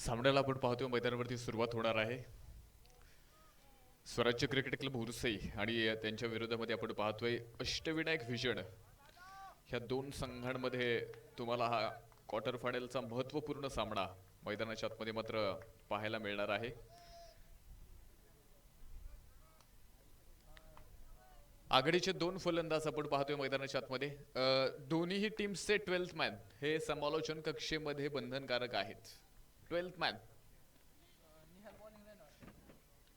सामन्याला आपण पाहतोय मैदानावरती सुरुवात होणार आहे. स्वराज्य क्रिकेट क्लब उर्सई आणि त्यांच्या विरोधामध्ये आपण पाहतोय अष्टविनायक व्हिजन. ह्या दोन संघांमध्ये तुम्हाला हा क्वार्टर फायनलचा महत्त्वपूर्ण सामना मैदानाच्या आतमध्ये मात्र पाहायला मिळणार आहे. आघाडीचे दोन फलंदाज आपण पाहतोय मैदानाच्या आतमध्ये. दोन्ही टीम्सचे 12th मॅन हे समालोचन कक्षेमध्ये बंधनकारक आहेत. 12th मॅन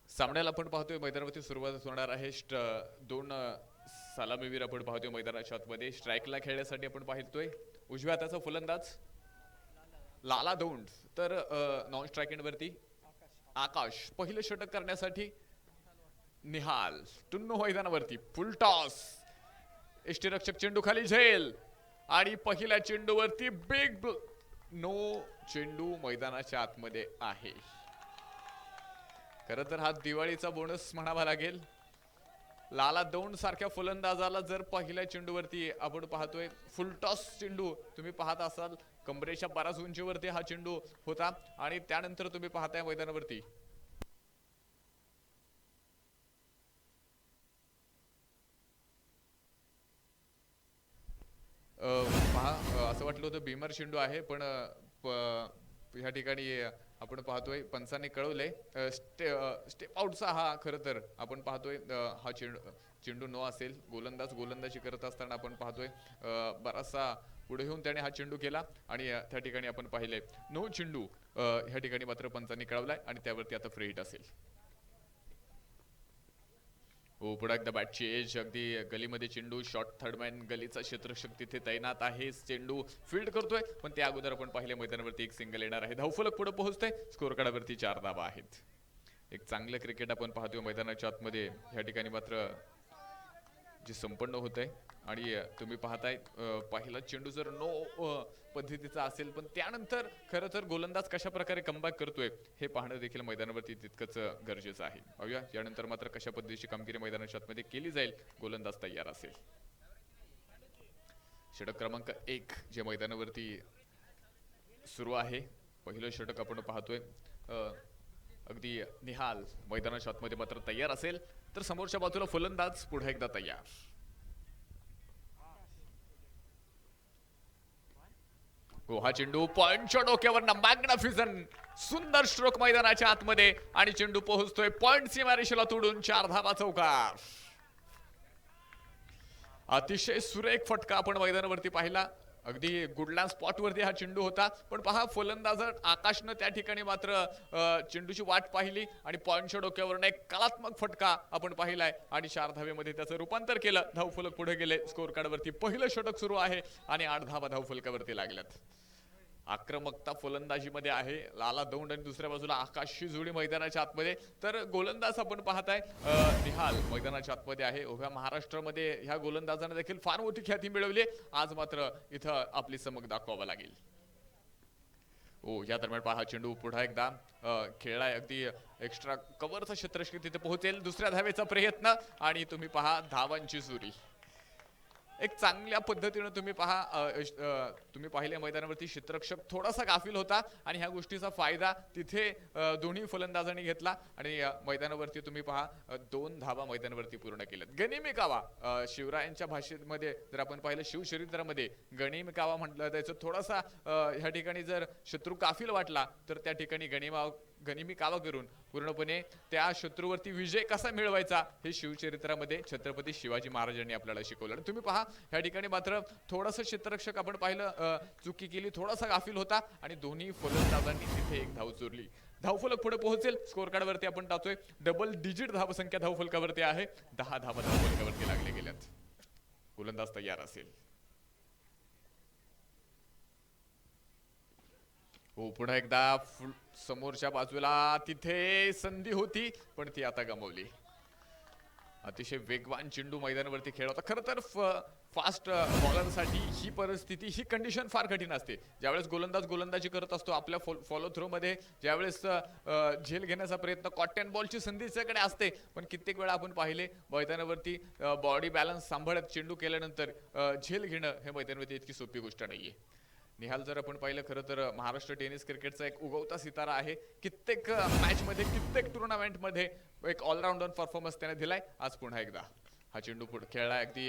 सामन्याला आपण पाहतोय मैदानावरती सुरुवात होणार आहे. दोन सलामीवीर आपण पाहतोय मैदानाच्या आतमध्ये. स्ट्राईकला खेळण्यासाठी आपण पाहतोय उजव्या हाताचा फलंदाज लाला दौंड, तर नॉन स्ट्राईक एंडवरती आकाश. पहिलं षटक करण्यासाठी निहाल टुन्नो मैदानावरती. फुल टॉस, यष्टीरक्षक चेंडू खाली झेल आणि पहिल्या चेंडूवरती बिग नो. चेंडू मैदानाच्या आतमध्ये आहे. खरं तर हा दिवाळीचा बोनस म्हणावा लागेल. लाला दौंड सारख्या फलंदाजाला जर पहिल्या चेंडूवरती आपण पाहतोय फुल टॉस चेंडू तुम्ही पाहत असाल, कमरेच्या बराच उंचीवरती हा चेंडू होता आणि त्यानंतर तुम्ही पाहताय मैदानावरती पहा असं वाटलं होतं भीमर चेंडू आहे, पण ह्या ठिकाणी आपण पाहतोय पंचांनी कळवलंय स्टेप आउटचा हा खरं तर आपण पाहतोय हा चेंडू नो असेल. गोलंदाजी करत असताना आपण पाहतोय बराचसा पुढे येऊन त्याने हा चेंडू केला आणि त्या ठिकाणी आपण पाहिले नो चेंडू ह्या ठिकाणी मात्र पंचांनी कळवलाय आणि त्यावरती आता फ्री हिट असेल. हो, पुढे एकदा बॅटची एज, अगदी गलीमध्ये चेंडू. शॉर्ट थर्डमॅन गलीचा क्षेत्ररक्षक तिथे तैनात आहे. चेंडू फील्ड करतोय, पण त्या अगोदर आपण पाहिले मैदानावरती एक सिंगल येणार आहे. धावफलक पुढे पोहोचतोय. स्कोर कार्डावरती 4 धावा आहेत. एक चांगलं क्रिकेट आपण पाहतोय मैदानाच्या आतमध्ये. ह्या ठिकाणी मात्र जे संपन्न होत आहे आणि तुम्ही पाहताय पहिला चेंडू जर नो पद्धतीचा असेल, पण त्यानंतर खरं तर गोलंदाज कशा प्रकारे कमबॅक करतोय हे पाहणं देखील मैदानावरती तितकंच गरजेचं आहे. पाहूया यानंतर मात्र कशा पद्धतीची कामगिरी मैदानाच्या आतमध्ये केली जाईल. गोलंदाज तयार असेल. षटक क्रमांक 1 जे मैदानावरती सुरू आहे. पहिलं षटक आपण पाहतोय अगदी निहाल मैदानाच्या आतमध्ये मात्र तयार असेल, तर समोरच्या बाजूला फलंदाज पुन्हा एकदा तयार. हो, हा चेंडू पॉइंटच्या डोक्यावर मॅग्निफिसंट सुंदर स्ट्रोक मैदानाच्या आतमध्ये आणि चेंडू पोहोचतोय पॉइंट सीमारेषेला तोडून 4 धावा चौकार. अतिशय सुरेख फटका आपण मैदानावरती पाहिला. अगदी गुडलँड स्पॉट वरती हा चेंडू होता, पण पहा फलंदाज आकाशनं त्या ठिकाणी मात्र चेंडूची वाट पाहिली आणि पॉइंटच्या डोक्यावरून एक कलात्मक फटका आपण पाहिलाय आणि 4 धावेमध्ये त्याचं रूपांतर केलं. धावफलक पुढे गेले. स्कोर कार्डवरती पहिलं षटक सुरू आहे आणि 8 धावा धावफलकावरती लागल्यात. आक्रमकता फलंदाजीमध्ये आहे लाला दौंड आणि दुसऱ्या बाजूला आकाशची जोडी मैदानाच्या आतमध्ये. तर गोलंदाज आपण पाहताय निहाल मैदानाच्या आतमध्ये आहे. उभ्या महाराष्ट्रामध्ये ह्या गोलंदाजाने देखील फार मोठी ख्याती मिळवली. आज मात्र इथं आपली चमक दाखवावं लागेल. हो, या दरम्यान पहा चेंडू पुन्हा एकदा खेळलाय. अगदी एक्स्ट्रा कव्हरचा क्षेत्ररक्षक तिथे पोहोचेल. दुसऱ्या धावेचा प्रयत्न आणि तुम्ही पहा धावांची सुरी. एक चांगल्या पद्धतीने तुम्ही पाहिले मैदानावरती क्षेत्ररक्षक थोडासा गाफील होता आणि ह्या गोष्टीचा फायदा तिथे दोन्ही फलंदाजांनी घेतला आणि मैदानावरती तुम्ही पहा 2 धावा मैदानावरती पूर्ण केल्यात. गनिमी कावा शिवरायांच्या भाषेमध्ये जर आपण पाहिलं शिवचरित्रामध्ये गनिमी कावा म्हटलं त्याचं थोडासा ह्या ठिकाणी जर शत्रू गाफील वाटला तर त्या ठिकाणी गनिमी कावा करून पूर्णपणे त्या शत्रूवरती विजय कसा मिळवायचा हे शिवचरित्रामध्ये छत्रपती शिवाजी महाराजांनी आपल्याला शिकवलं. तुम्ही पहा ह्या ठिकाणी मात्र थोडासा क्षेत्ररक्षक आपण पाहिलं चुकी केली, थोडासा गाफील होता आणि दोन्ही फलंदाजांनी तिथे एक धाव चोरली. धावफलक पुढे पोहोचेल. स्कोर कार्डवरती आपण टाकतोय डबल डिजिट धावसंख्या धावफलकावरती आहे. 10 धावा धावफलकावरती लागले गेल्यात. गोलंदाज तयार असेल. हो, पुन्हा एकदा समोरच्या बाजूला तिथे संधी होती पण ती आता गमावली. अतिशय वेगवान चेंडू मैदानावरती खेळ होता. खरं तर फास्ट बॉलरसाठी ही परिस्थिती, ही कंडिशन फार कठीण असते. ज्यावेळेस गोलंदाज गोलंदाजी करत असतो आपल्या फॉलो थ्रो मध्ये, ज्यावेळेस झेल घेण्याचा प्रयत्न कॉटन बॉलची संधी त्याच्याकडे असते, पण कित्येक वेळा आपण पाहिले मैदानावरती बॉडी बॅलन्स सांभाळत चेंडू केल्यानंतर झेल घेणं हे मैदानावरती इतकी सोपी गोष्ट नाहीये. निहाल जर आपण पाहिलं खरं तर महाराष्ट्र टेनिस क्रिकेटचा एक उगवता सितारा आहे. कित्येक मॅच मध्ये कित्येक टुर्नामेंट मध्ये एक ऑलराऊंडर परफॉर्मन्स त्याने दिलाय. आज पुन्हा एकदा हा चेंडू पुढे खेळला अगदी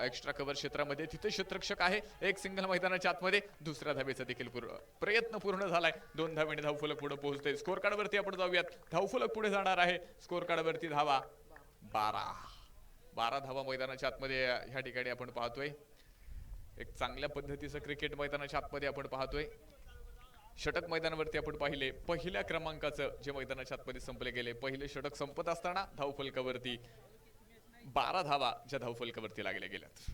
एक्स्ट्रा कव्हर क्षेत्रामध्ये, तिथे क्षेत्ररक्षक आहे. एक सिंगल मैदानाच्या आतमध्ये दुसऱ्या धावेचा देखील प्रयत्न पूर्ण झालाय. 2 धावेने धावफलक पुढे पोहोचते. स्कोर कार्ड वरती आपण जाऊयात. धावफलक पुढे जाणार आहे. स्कोर कार्ड वरती धावा 12 धावा मैदानाच्या आतमध्ये ह्या ठिकाणी आपण पाहतोय. एक चांगल्या पद्धतीचं क्रिकेट मैदानाच्या आतमध्ये आपण पाहतोय. षटक मैदानावरती आपण पाहिले पहिल्या क्रमांकाचं जे मैदानाच्या आतमध्ये संपले गेले, पहिले षटक संपत असताना धावफलकावरती 12 धावा ज्या धावफलकावरती लागल्या गेल्यात.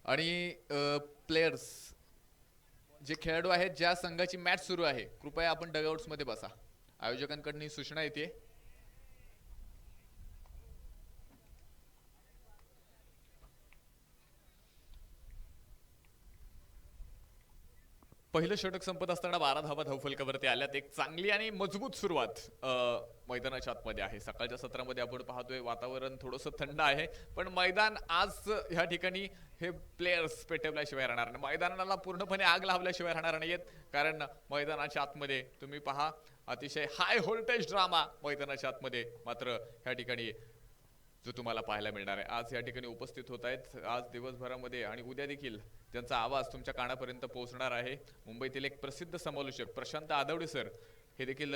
आणि प्लेयर्स जे खेळाडू आहेत, ज्या संघाची मॅच सुरू आहे, कृपया आपण डगआउट्स मध्ये बसा. आयोजकांकडून ही सूचना येते. पहिलं षटक संपत असताना 12 धावा धावफलकावरती आल्यात. एक चांगली आणि मजबूत सुरुवात मैदानाच्या आतमध्ये आहे. सकाळच्या सत्रामध्ये आपण पाहतोय वातावरण थोडंसं थंड आहे, पण मैदान आज ह्या ठिकाणी हे प्लेयर्स पेटवल्याशिवाय राहणार नाही, मैदानाला पूर्णपणे आग लावल्याशिवाय राहणार नाहीयेत. कारण मैदानाच्या आतमध्ये तुम्ही पहा अतिशय हाय व्होल्टेज ड्रामा मैदानाच्या आतमध्ये मात्र ह्या ठिकाणी जो तुम्हाला पाहायला मिळणार आहे. आज या ठिकाणी उपस्थित होत आहेत. आज दिवसभरामध्ये आणि उद्या देखील त्यांचा आवाज तुमच्या कानापर्यंत पोहोचणार आहे. मुंबईतील एक प्रसिद्ध समालोचक प्रशांत आदवडे सर हे देखील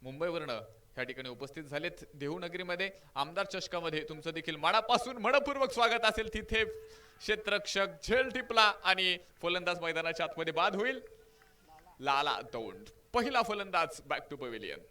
मुंबईवरनं ह्या ठिकाणी उपस्थित झालेत. देहूनगरीमध्ये आमदार चषकामध्ये तुमचं देखील मनापासून मनपूर्वक स्वागत असेल. तिथे क्षेत्ररक्षक झेल टिपला आणि फलंदाज मैदानाच्या आतमध्ये बाद होईल. लाला दौंड पहिला फलंदाज बॅक टू पवेलियन.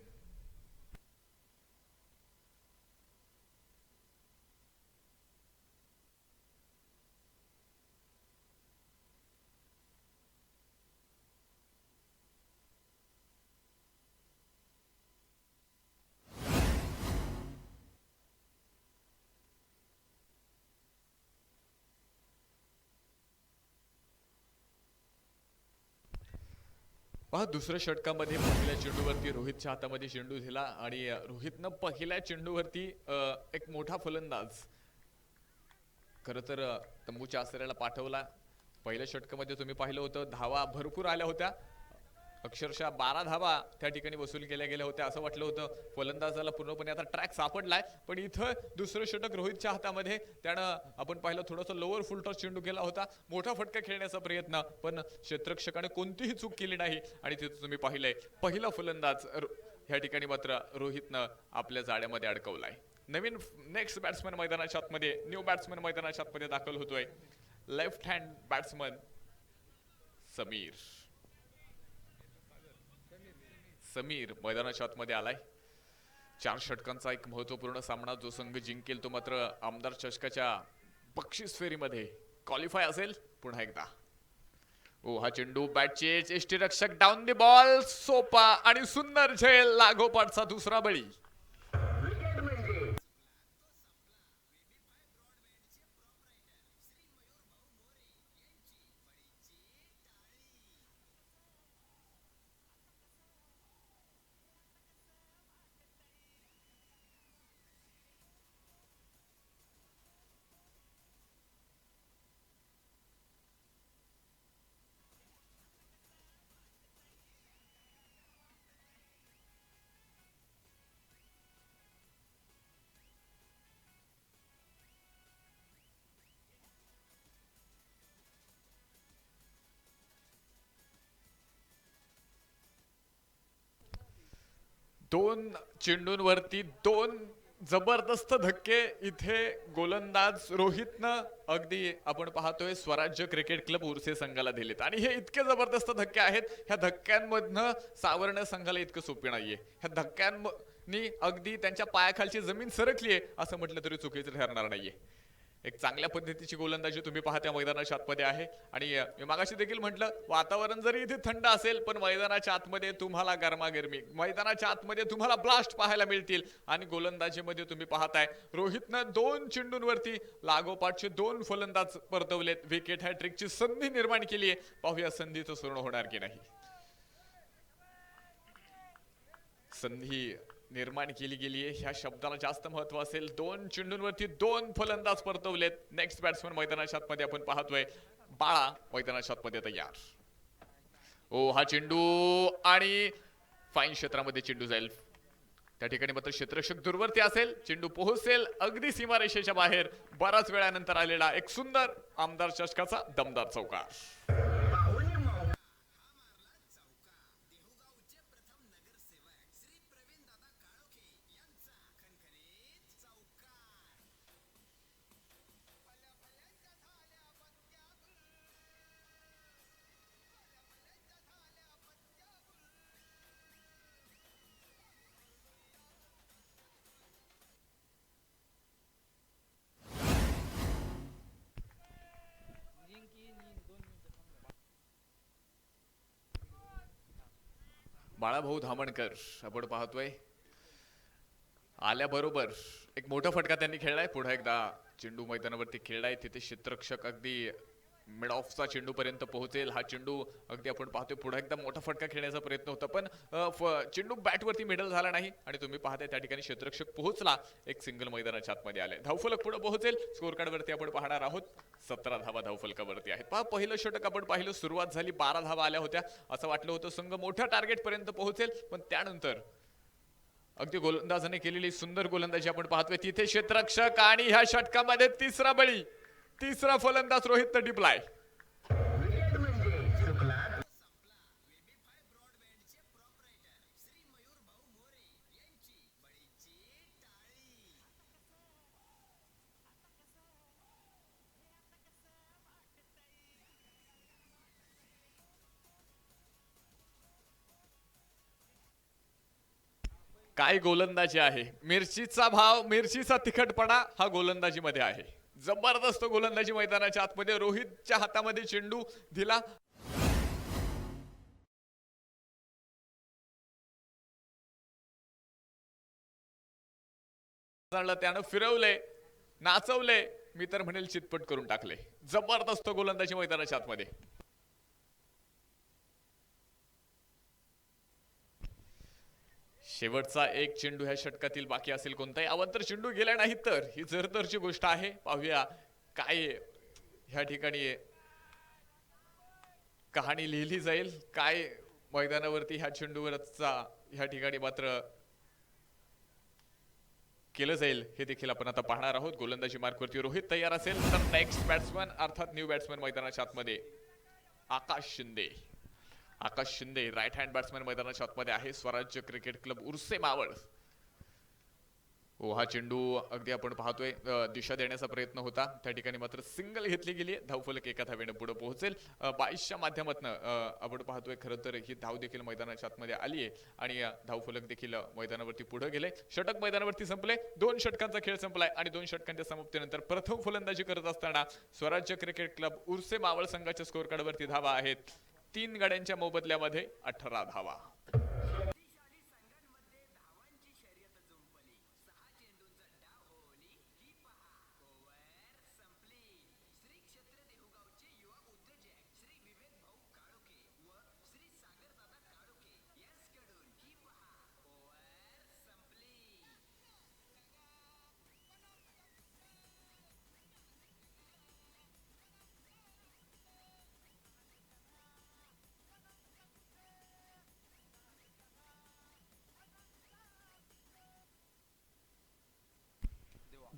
पहा दुसऱ्या षटकामध्ये पहिल्या चेंडूवरती रोहितच्या हातामध्ये चेंडू दिला आणि रोहितनं पहिल्या चेंडूवरती एक मोठा फलंदाज खरं तर तंबूच्या आसऱ्याला पाठवला. पहिल्या षटकामध्ये तुम्ही पाहिलं होतं धावा भरपूर आल्या होत्या. अक्षरशः 12 धावा त्या ठिकाणी वसूल केल्या गेल्या होत्या. असं वाटलं होतं फलंदाजाला पूर्णपणे आता ट्रॅक सापडलाय, पण इथं दुसरं षटक रोहितच्या हातामध्ये. त्यानं आपण पाहिलं थोडंसं लोअर फुल टॉस चेंडू केला होता, मोठा फटका खेळण्याचा प्रयत्न, पण क्षेत्ररक्षकाने कोणतीही चूक केली नाही. आणि तिथं तुम्ही पाहिलंय पहिला फलंदाज ह्या ठिकाणी मात्र रोहितनं आपल्या जाळ्यामध्ये अडकवलाय. नवीन नेक्स्ट बॅट्समन मैदानाच्या आतमध्ये, न्यू बॅट्समन मैदानाच्या आतमध्ये दाखल होतोय. लेफ्ट हँड बॅट्समन समीर मैदानाच्या आतमध्ये आलाय. 4 षटकांचा एक महत्वपूर्ण सामना. जो संघ जिंकेल तो मात्र आमदार चषकाच्या बक्षीस फेरीमध्ये क्वालिफाय असेल. पुन्हा एकदा हा चेंडू बॅटचे यष्टीरक्षक डाऊन द बॉल, सोपा आणि सुंदर झेल, लागोपाठचा दुसरा बळी. दोन चेंडूंवरती 2 जबरदस्त धक्के इथे गोलंदाज रोहितनं अगदी आपण पाहतोय स्वराज्य क्रिकेट क्लब उर्से संघाला दिलेत. आणि हे इतके जबरदस्त धक्के आहेत, ह्या धक्क्यांमधनं सावरणं संघाला इतकं सोपे नाहीये. ह्या धक्क्यांनी अगदी त्यांच्या पायाखालची जमीन सरकलीये असं म्हटलं तरी चुकीचं ठरणार नाहीये. एक चांगल्या पद्धतीची गोलंदाजी तुम्ही पाहत्या मैदानाच्या आतमध्ये आहे. आणि मी मागाशी देखील म्हटलं, वातावरण जरी इथे थंड असेल पण मैदानाच्या आतमध्ये तुम्हाला गरमागरमी, मैदानाच्या आतमध्ये तुम्हाला ब्लास्ट पाहायला मिळतील. आणि गोलंदाजीमध्ये तुम्ही पाहताय रोहितनं 2 चेंडूंवरती लागोपाठचे 2 फलंदाज परतवलेत, विकेट हॅट्रिकची संधी निर्माण केली आहे. पाहूया संधीचं सोनं होणार की नाही. संधी निर्माण केली गेली आहे ह्या शब्दाला जास्त महत्व असेल. 2 चेंडूंवरती 2 फलंदाज परतवलेत. नेक्स्ट बॅट्समन मैदानाच्या आतमध्ये आपण पाहतोय, बाळा मैदानाच्या आतमध्ये तयार. ओ हा चेंडू आणि फाईन क्षेत्रामध्ये चेंडू जाईल. त्या ठिकाणी मात्र क्षेत्ररक्षक दूरवरती असेल, चेंडू पोहोचेल अगदी सीमारेषेच्या बाहेर. बराच वेळानंतर आलेला एक सुंदर आमदार चषकाचा दमदार चौकार. बाळाभाऊ धामणकर आपण पाहतोय आल्याबरोबर एक मोठा फटका त्यांनी खेळलाय. पुढे एकदा चेंडू मैदानावरती खेळलाय, तिथे क्षेत्ररक्षक अगदी मिड ऑफचा चेंडू पर्यंत पोहोचेल. हा चेंडू अगदी आपण पाहतोय पुढे एकदा मोठा फटका खेळण्याचा प्रयत्न होता पण चेंडू बॅटवरती मिडल झाला नाही. आणि तुम्ही पाहताय त्या ठिकाणी क्षेत्ररक्षक पोहोचला, एक सिंगल मैदानाच्या आतमध्ये आले. धावफलक पुढे पोहोचेल. स्कोर कार्ड वरती आपण पाहणार आहोत 17 धावा धावफलकावरती आहेत. पहा पहिलं षटक आपण पाहिलं, सुरुवात झाली 12 धावा आल्या होत्या. असं वाटलं होतं संघ मोठ्या टार्गेट पर्यंत पोहोचेल, पण त्यानंतर अगदी गोलंदाजाने केलेली सुंदर गोलंदाजी आपण पाहतोय. तिथे क्षेत्ररक्षक आणि ह्या षटकामध्ये तिसरा बळी, तिसरा फलंदाज रोहित टिपलाय. काय गोलंदाजी आहे. मिरचीचा भाव, मिरचीचा तिखटपणा हा गोलंदाजीमध्ये आहे. जबरदस्त गोलंदाजी मैदानाच्या आतमध्ये. रोहितच्या हातामध्ये चेंडू दिला, त्यानं फिरवले, नाचवले, मी तर म्हणेल चितपट करून टाकले. जबरदस्त गोलंदाजी मैदानाच्या आतमध्ये. शेवटचा एक चेंडू ह्या षटकातील बाकी असेल. कोणताही अवंतर चेंडू गेला नाही तर ही जरदरची गोष्ट आहे. पाहूया काय ह्या ठिकाणी कहाणी लिहिली जाईल, काय मैदानावरती ह्या चेंडूवरचा ह्या ठिकाणी मात्र केलं जाईल हे देखील आपण आता पाहणार आहोत. गोलंदाजी मार्कवरती रोहित तयार असेल तर नेक्स्ट बॅट्समन अर्थात न्यू बॅट्समन मैदानाच्या आतमध्ये आकाश शिंदे. आकाश शिंदे राईट हँड बॅट्समन मैदानाच्या आतमध्ये आहे. स्वराज्य क्रिकेट क्लब उर्से मावळ. हा चेंडू अगदी आपण पाहतोय दिशा देण्याचा प्रयत्न होता, त्या ठिकाणी मात्र सिंगल घेतली गेली. धावफलक एका धावेने पुढे पोहोचेल. 22च्या माध्यमातून आपण पाहतोय खरं तर ही धाव देखील मैदानाच्या आतमध्ये आली आहे आणि धावफलक देखील मैदानावरती पुढे गेले. षटक मैदानावरती संपले. 2 षटकांचा खेळ संपलाय आणि 2 षटकांच्या समाप्तीनंतर प्रथम फलंदाजी करत असताना स्वराज्य क्रिकेट क्लब उर्से मावळ संघाच्या स्कोर कार्डवरती धावा आहेत 3 गाड्यांच्या मोबदल्यामध्ये 18 धावा.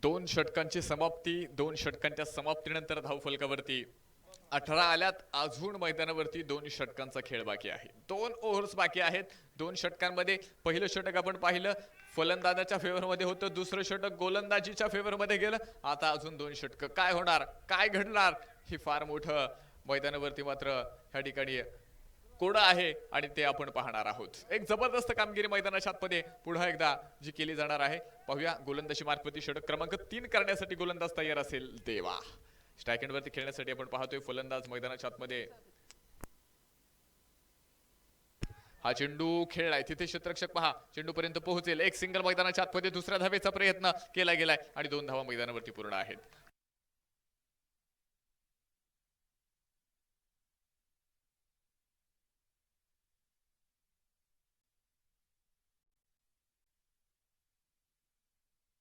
दोन षटकांची समाप्ती. 2 षटकांच्या समाप्तीनंतर धावफलकावरती 18 आल्यात. अजून मैदानावरती 2 षटकांचा खेळ बाकी आहे. 2 ओव्हर्स बाकी आहेत. 2 षटकांमध्ये पहिलं षटक आपण पाहिलं फलंदाजाच्या फेवरमध्ये होतं, दुसरं षटक गोलंदाजीच्या फेवरमध्ये गेलं. आता अजून 2 षटक. काय होणार, काय घडणार, हे फार मोठं मैदानावरती मात्र ह्या ठिकाणी कोडं आहे आणि ते आपण पाहणार आहोत. एक जबरदस्त कामगिरी मैदानाच्या आतमध्ये पुन्हा एकदा जी केली जाणार आहे. पाहूया गोलंदाजी मार्फत षटक क्रमांक 3 करण्यासाठी गोलंदाज तयार असेल देवा. स्ट्राईक एंड वरती खेळण्यासाठी आपण पाहतोय फलंदाज मैदानाच्या आतमध्ये. हा चेंडू खेळलाय तिथे क्षेत्ररक्षक पहा चेंडू पर्यंत पोहोचेल. एक सिंगल मैदानाच्या आतमध्ये दुसऱ्या धावेचा प्रयत्न केला गेलाय आणि 2 धावा मैदानावरती पूर्ण आहेत.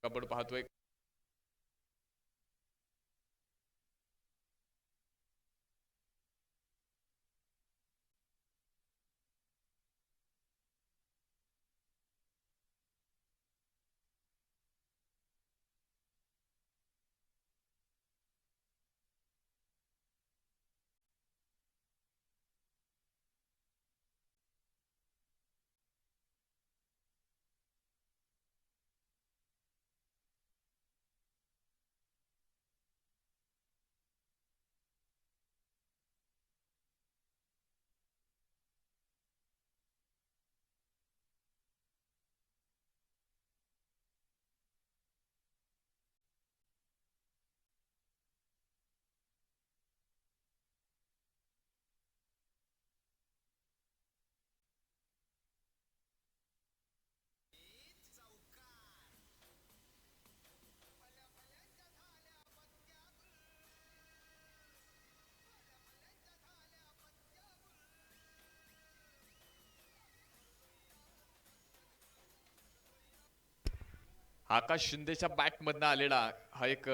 आपण पाहतोय आकाश शिंदेच्या बॅट मधनं आलेला हा एक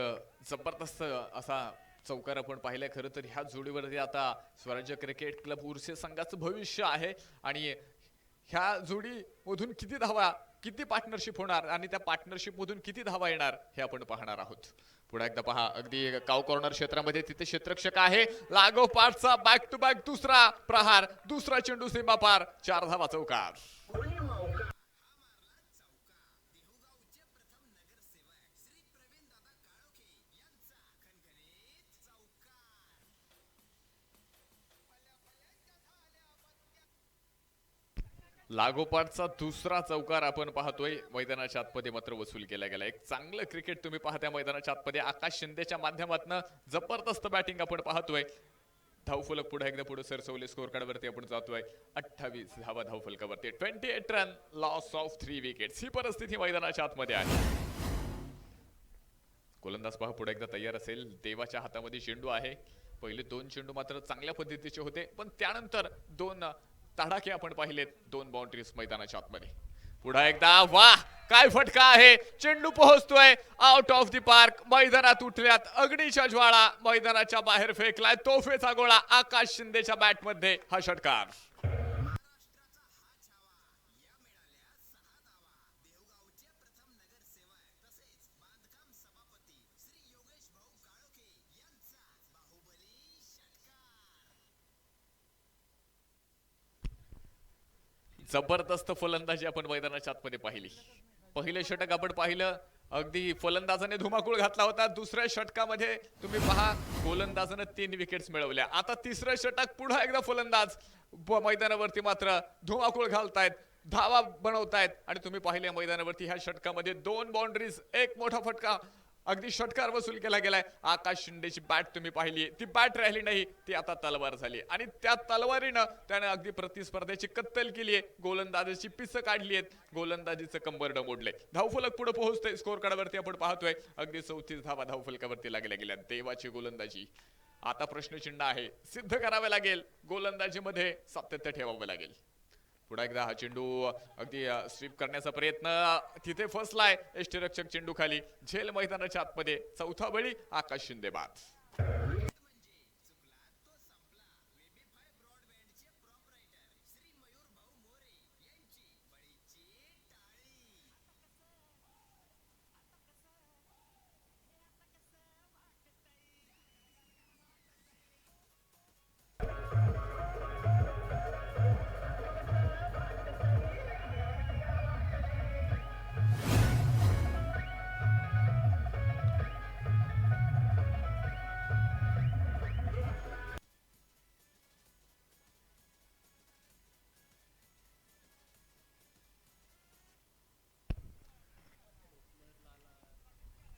जबरदस्त असा चौकार आपण पाहिलाय. खरं तर ह्या जोडीवरती आता स्वराज्य क्रिकेट क्लब उर्से संघाचं भविष्य आहे आणि ह्या जोडी मधून किती धावा किती पार्टनरशिप होणार आणि त्या पार्टनरशिप मधून किती धावा येणार हे आपण पाहणार आहोत. पुन्हा एकदा पहा अगदी काव कॉर्नर क्षेत्रामध्ये तिथे क्षेत्ररक्षक आहे. लागोपाठचा बॅक टू बॅक दुसरा प्रहार दुसरा चेंडू सीमा पार 4 धावा चौकार. लागोपाठचा दुसरा चौकार आपण पाहतोय मैदानाच्या आतमध्ये मात्र वसूल केला गेला. एक चांगलं क्रिकेट तुम्ही पाहताय मैदानाच्या आतमध्ये. आकाश शिंदेच्या माध्यमातून जबरदस्त बॅटिंग आपण पाहतोय. धावफलक पुढे एकदा पुढे सरसवले. स्कोर कार्ड वरती आपण जातोय 28 धावा धावफलकावरती. 28 रन लॉस ऑफ 3 विकेट्स ही परिस्थिती मैदानाच्या आतमध्ये आहे. गोलंदाज पहा पुढे एकदा तयार असेल. देवाच्या हातामध्ये चेंडू आहे. पहिले 2 चेंडू मात्र चांगल्या पद्धतीचे होते पण त्यानंतर 2 तडाखे आपण पाहिलेत. 2 बाउंड्रीज मैदानाच्या आतमध्ये. पुन्हा एकदा वाह काय फटका आहे. चेंडू पोहोचतोय आउट ऑफ द पार्क. मैदानात उठल्यात अग्नीच्या ज्वाळा. मैदानाच्या बाहेर फेकलाय तोफेचा गोळा. आकाश शिंदेच्या बॅट मध्ये हा षटकार. जबरदस्त फलंदाजी आपण मैदानाच्या आतमध्ये पाहिली. पहिले षटक आपण पाहिलं अगदी फलंदाजाने धुमाकूळ घातला होता. दुसऱ्या षटकामध्ये तुम्ही पहा गोलंदाजाने 3 विकेट्स मिळवल्या. आता तिसरं षटक पुन्हा एकदा फलंदाज मैदानावरती मात्र धुमाकूळ घालतायत धावा बनवतायत आणि तुम्ही पाहिले मैदानावरती ह्या षटकामध्ये 2 बाउंड्रीज एक मोठा फटका अगदी षटकार वसूल केला गेलाय. आकाश शिंदेची बॅट तुम्ही पाहिली ती बॅट राहिली नाही ती आता तलवार झाली आणि त्या तलवारीनं त्याने अगदी प्रतिस्पर्ध्याची कत्तल केली आहे. गोलंदाजीची पिसं काढली आहेत. गोलंदाजीचं कंबरडं मोडलंय. धावफलक पुढे पोहोचतोय. स्कोर कार्डवरती आपण पाहतोय अगदी 34 धावा धावफलकावरती लागल्या गेल्या. देवाची गोलंदाजी आता प्रश्नचिन्ह आहे. सिद्ध करावे लागेल. गोलंदाजीमध्ये सातत्य ठेवावे लागेल. पुन्हा एकदा हा चेंडू अगदी स्वीप करण्याचा प्रयत्न तिथे फसलाय. यष्टीरक्षक चेंडू खाली. झेल मैदानाच्या आतमध्ये. चौथा बळी आकाश शिंदे बाद.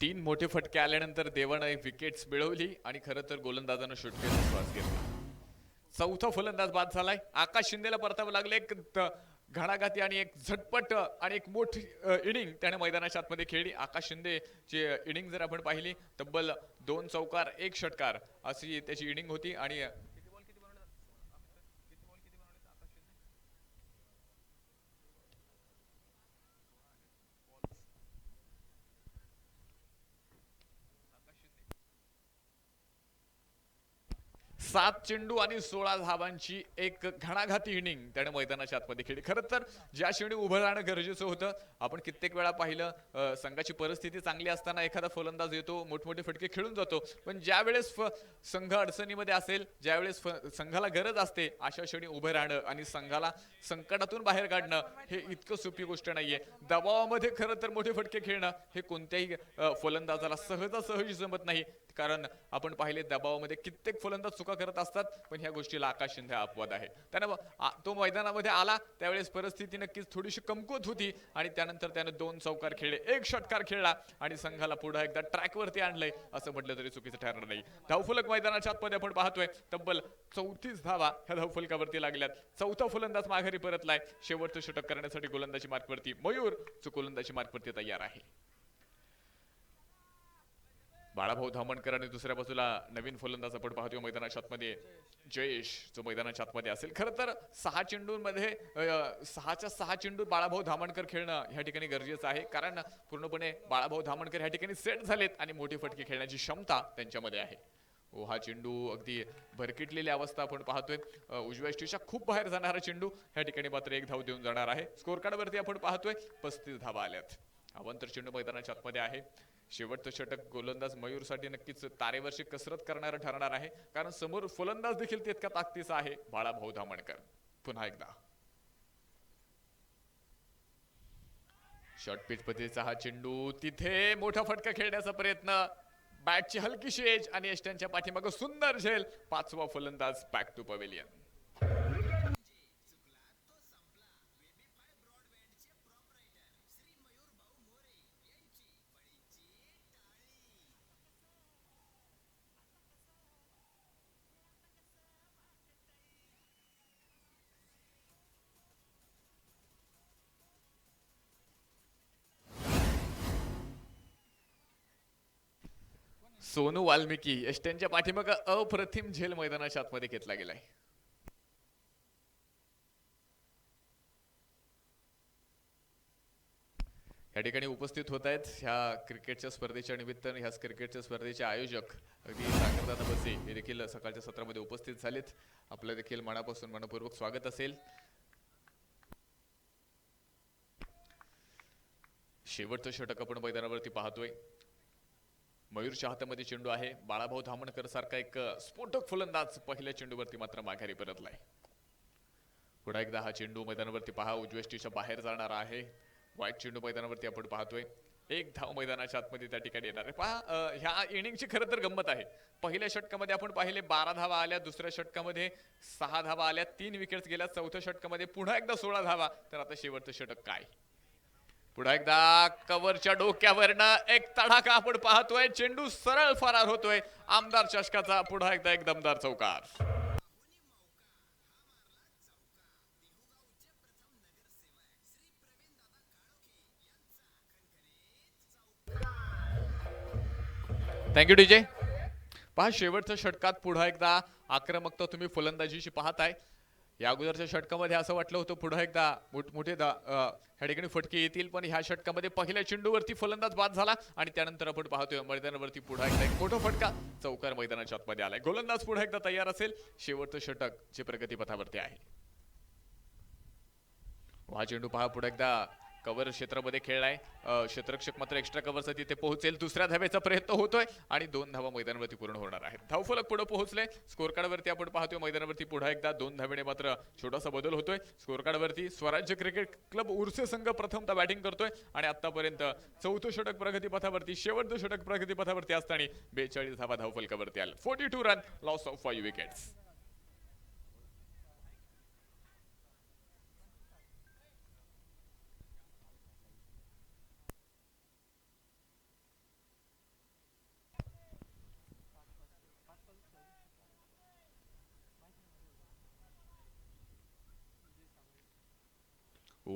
तीन मोठे फटके आल्यानंतर देवानं विकेट्स मिळवली आणि खरं तर गोलंदाजानं सुटकेचा श्वास घेतला. चौथा फलंदाज बाद झालाय. आकाश शिंदेला परतावं लागले. एक घणाघाती आणि एक झटपट आणि एक मोठी इनिंग त्याने मैदानाच्या आतमध्ये खेळली. आकाश शिंदेची इनिंग जर आपण पाहिली तब्बल 2 चौकार 1 षटकार अशी त्याची इनिंग होती. आणि 7 चेंडू आणि 16 धावांची एक घणाघाती इनिंग त्याने मैदानाच्या आतमध्ये खेळली. खरं तर ज्या क्षणी उभं राहणं गरजेचं होतं. आपण कित्येक वेळा पाहिलं संघाची परिस्थिती चांगली असताना एखादा फलंदाज येतो, मोठमोठे फटके खेळून जातो, पण ज्या वेळेस संघ अडचणीमध्ये असेल, ज्यावेळेस संघाला गरज असते, अशा क्षणी उभं राहणं आणि संघाला संकटातून बाहेर काढणं हे इतकं सोपी गोष्ट नाहीये. दबावामध्ये खरं तर मोठे फटके खेळणं हे कोणत्याही फलंदाजाला सहजासहजी जमत नाही. कारण आपण पाहिले दबावामध्ये कित्येक फलंदाज चुका करत असतात, पण ह्या गोष्टीला आकाश शिंदे अपवाद आहे. त्यानं तो मैदानामध्ये आला त्यावेळेस परिस्थिती नक्कीच थोडीशी कमकुवत होती आणि त्यानंतर त्याने 2 चौकार खेळले, 1 षटकार खेळला आणि संघाला पुढे एकदा ट्रॅकवरती आणलंय असं म्हटलं तरी चुकीचं ठरणार नाही. धावफलक मैदानाच्या आतमध्ये आपण पाहतोय तब्बल 34 धावा ह्या धावफलकावरती लागल्यात. चौथा फलंदाज माघारी परतलाय. शेवटचं षटक करण्यासाठी गोलंदाजी मार्कवरती मयूर गोलंदाजी मार्कवरती तयार आहे. बाळाभाऊ धामणकर आणि दुसऱ्या बाजूला नवीन फलंदाज आपण पाहतोय मैदानाच्या आतमध्ये जयेश जो मैदानाच्या आतमध्ये असेल. खरं तर 6 चेंडूंमध्ये 6च्या 6 चेंडू बाळाभाऊ धामणकर खेळणं ह्या ठिकाणी गरजेचं आहे. कारण पूर्णपणे बाळाभाऊ धामणकर ह्या ठिकाणी सेट झालेत आणि मोठी फटके खेळण्याची क्षमता त्यांच्यामध्ये आहे. हा चेंडू अगदी भरकिटलेली अवस्था आपण पाहतोय. उजव्या स्टीच्या खूप बाहेर जाणारा चेंडू ह्या ठिकाणी मात्र 1 धाव देऊन जाणार आहे. स्कोर कार्डवरती आपण पाहतोय 35 धावा आल्यात. अवंतर चेंडू मैदानाच्या आतमध्ये आहे. शेवटचं षटक गोलंदाज मयूरसाठी नक्कीच तारेवरची कसरत करणारं ठरणार आहे. कारण समोर फलंदाज देखील तितका ताकदीचा आहे बाळाभाऊ धामणकर. पुन्हा एकदा शॉर्ट पिच पद्धतीचा हा चेंडू, तिथे मोठा फटका खेळण्याचा प्रयत्न, बॅटची हलकीशी एज आणि यष्ट्यांच्या पाठीमागे सुंदर झेल. 5वा फलंदाज back to pavilion. Sonu Valmiki यष्ट्यांच्या पाठीमागे अप्रतिम झेल मैदानाच्या आतमध्ये घेतला गेलाय. या ठिकाणी उपस्थित होत आहेत ह्या क्रिकेटच्या स्पर्धेच्या निमित्ताने, ह्या क्रिकेटच्या स्पर्धेचे आयोजक अगदी सागरदादा बसे हे देखील सकाळच्या सत्रामध्ये उपस्थित झालेत. आपलं देखील मनापासून मनपूर्वक स्वागत असेल. शेवटचं षटक आपण मैदानावरती पाहतोय. मयूरच्या हातामध्ये चेंडू आहे. बाळाभाऊ धामणकर सारखा एक स्फोटक फलंदाज पहिल्या चेंडूवरती मात्र माघारी परतलाय. पुन्हा एकदा हा चेंडू मैदानावरती पहा, उजव्या स्टीच्या बाहेर जाणार आहे. वाईट चेंडू मैदानावरती आपण पाहतोय. 1 धाव मैदानाच्या आतमध्ये त्या ठिकाणी येणार आहे. पहा ह्या इनिंगची खरं तर गंमत आहे. पहिल्या षटकामध्ये आपण पाहिले 12 धावा आल्या, दुसऱ्या षटकामध्ये 6 धावा आल्या, 3 विकेट्स गेल्या, चौथ्या षटकामध्ये पुन्हा एकदा 16 धावा. तर आता शेवटचं षटक काय? पुन्हा एकदा कव्हरच्या डोक्यावरनं एक तडाखा आपण पाहतोय. चेंडू सरळ फरार होतोय. आमदार चषकाचा पुन्हा एकदा एक दमदार चौकार. Thank you DJ. पहा शेवटच्या षटकात पुन्हा एकदा आक्रमकता तुम्ही फलंदाजीची पाहताय. या अगोदरच्या षटकामध्ये असं वाटलं होतं पुन्हा एकदा मोठमोठे ह्या ठिकाणी फटके येतील, पण ह्या षटकामध्ये पहिल्या चेंडूवरती फलंदाज बाद झाला आणि त्यानंतर आपण पाहतोय मैदानावरती पुन्हा एकदा एक मोठा फटका चौकार मैदानाच्या आतमध्ये आलाय. गोलंदाज पुन्हा एकदा तयार असेल. शेवटचं षटक जे प्रगतीपथावरती आहे. हा चेंडू पहा पुन्हा एकदा कव्हर क्षेत्रामध्ये खेळलाय. क्षेत्ररक्षक मात्र एक्स्ट्रा कव्हरचा तिथे पोहोचेल. दुसऱ्या धावेचा प्रयत्न होतोय आणि 2 धावा मैदानावरती पूर्ण होणार आहेत. धावफलक पुढे पोहोचले. स्कोर कार्डवरती आपण पाहतोय मैदानावरती पुन्हा एकदा 2 धावेने मात्र छोटासा बदल होतोय. स्कोर कार्डवरती स्वराज्य क्रिकेट क्लब उर्से संघ प्रथमतः बॅटिंग करतोय आणि आतापर्यंत 4थं षटक प्रगतीपथावरती, शेवटचं षटक प्रगतीपथावरती असताना 42 धावा धावफलकावरती आल्या. 42 रन, लॉस ऑफ 5 विकेट्स.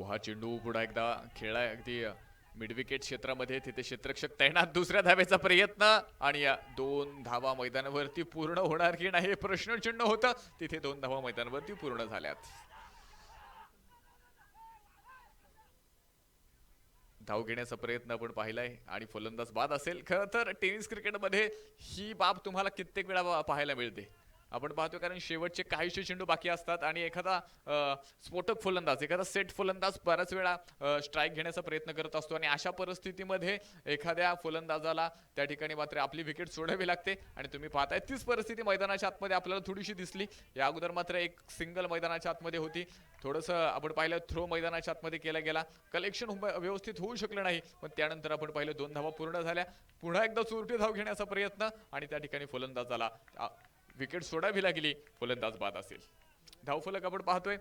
हा चेंडू पुढे एकदा खेळाय अगदी मिड विकेट क्षेत्रामध्ये, तिथे क्षेत्ररक्षक तैनात, दुसऱ्या धावेचा प्रयत्न आणि या 2 धावा मैदानावरती पूर्ण होणार की नाही प्रश्नचिन्ह होतं. तिथे 2 धावा मैदानावरती पूर्ण झाल्यात. धाव घेण्याचा प्रयत्न आपण पाहिलाय आणि फलंदाज बाद असेल. खरं तर टेनिस क्रिकेटमध्ये ही बाब तुम्हाला कित्येक वेळा पाहायला मिळते. आपण पाहतो कारण शेवटचे काहीशे चेंडू बाकी असतात आणि एखादा स्फोटक फलंदाज, एखादा सेट फलंदाज बऱ्याच वेळा स्ट्राईक घेण्याचा प्रयत्न करत असतो आणि अशा परिस्थितीमध्ये एखाद्या फलंदाजाला त्या ठिकाणी मात्र आपली विकेट सोडावी लागते आणि तुम्ही पाहताय तीच परिस्थिती मैदानाच्या आतमध्ये आपल्याला थोडीशी दिसली. या अगोदर मात्र एक सिंगल मैदानाच्या आतमध्ये होती. थोडंसं आपण पाहिलं थ्रो मैदानाच्या आतमध्ये केला गेला, कलेक्शन व्यवस्थित होऊ शकलं नाही, पण त्यानंतर आपण पाहिलं 2 धावा पूर्ण झाल्या. पुन्हा एकदा चोरटी धाव घेण्याचा प्रयत्न आणि त्या ठिकाणी फलंदाजाला विकेट सोडावी लागली, फलंदाज बाद असेल. धावफलक आपण पाहतोय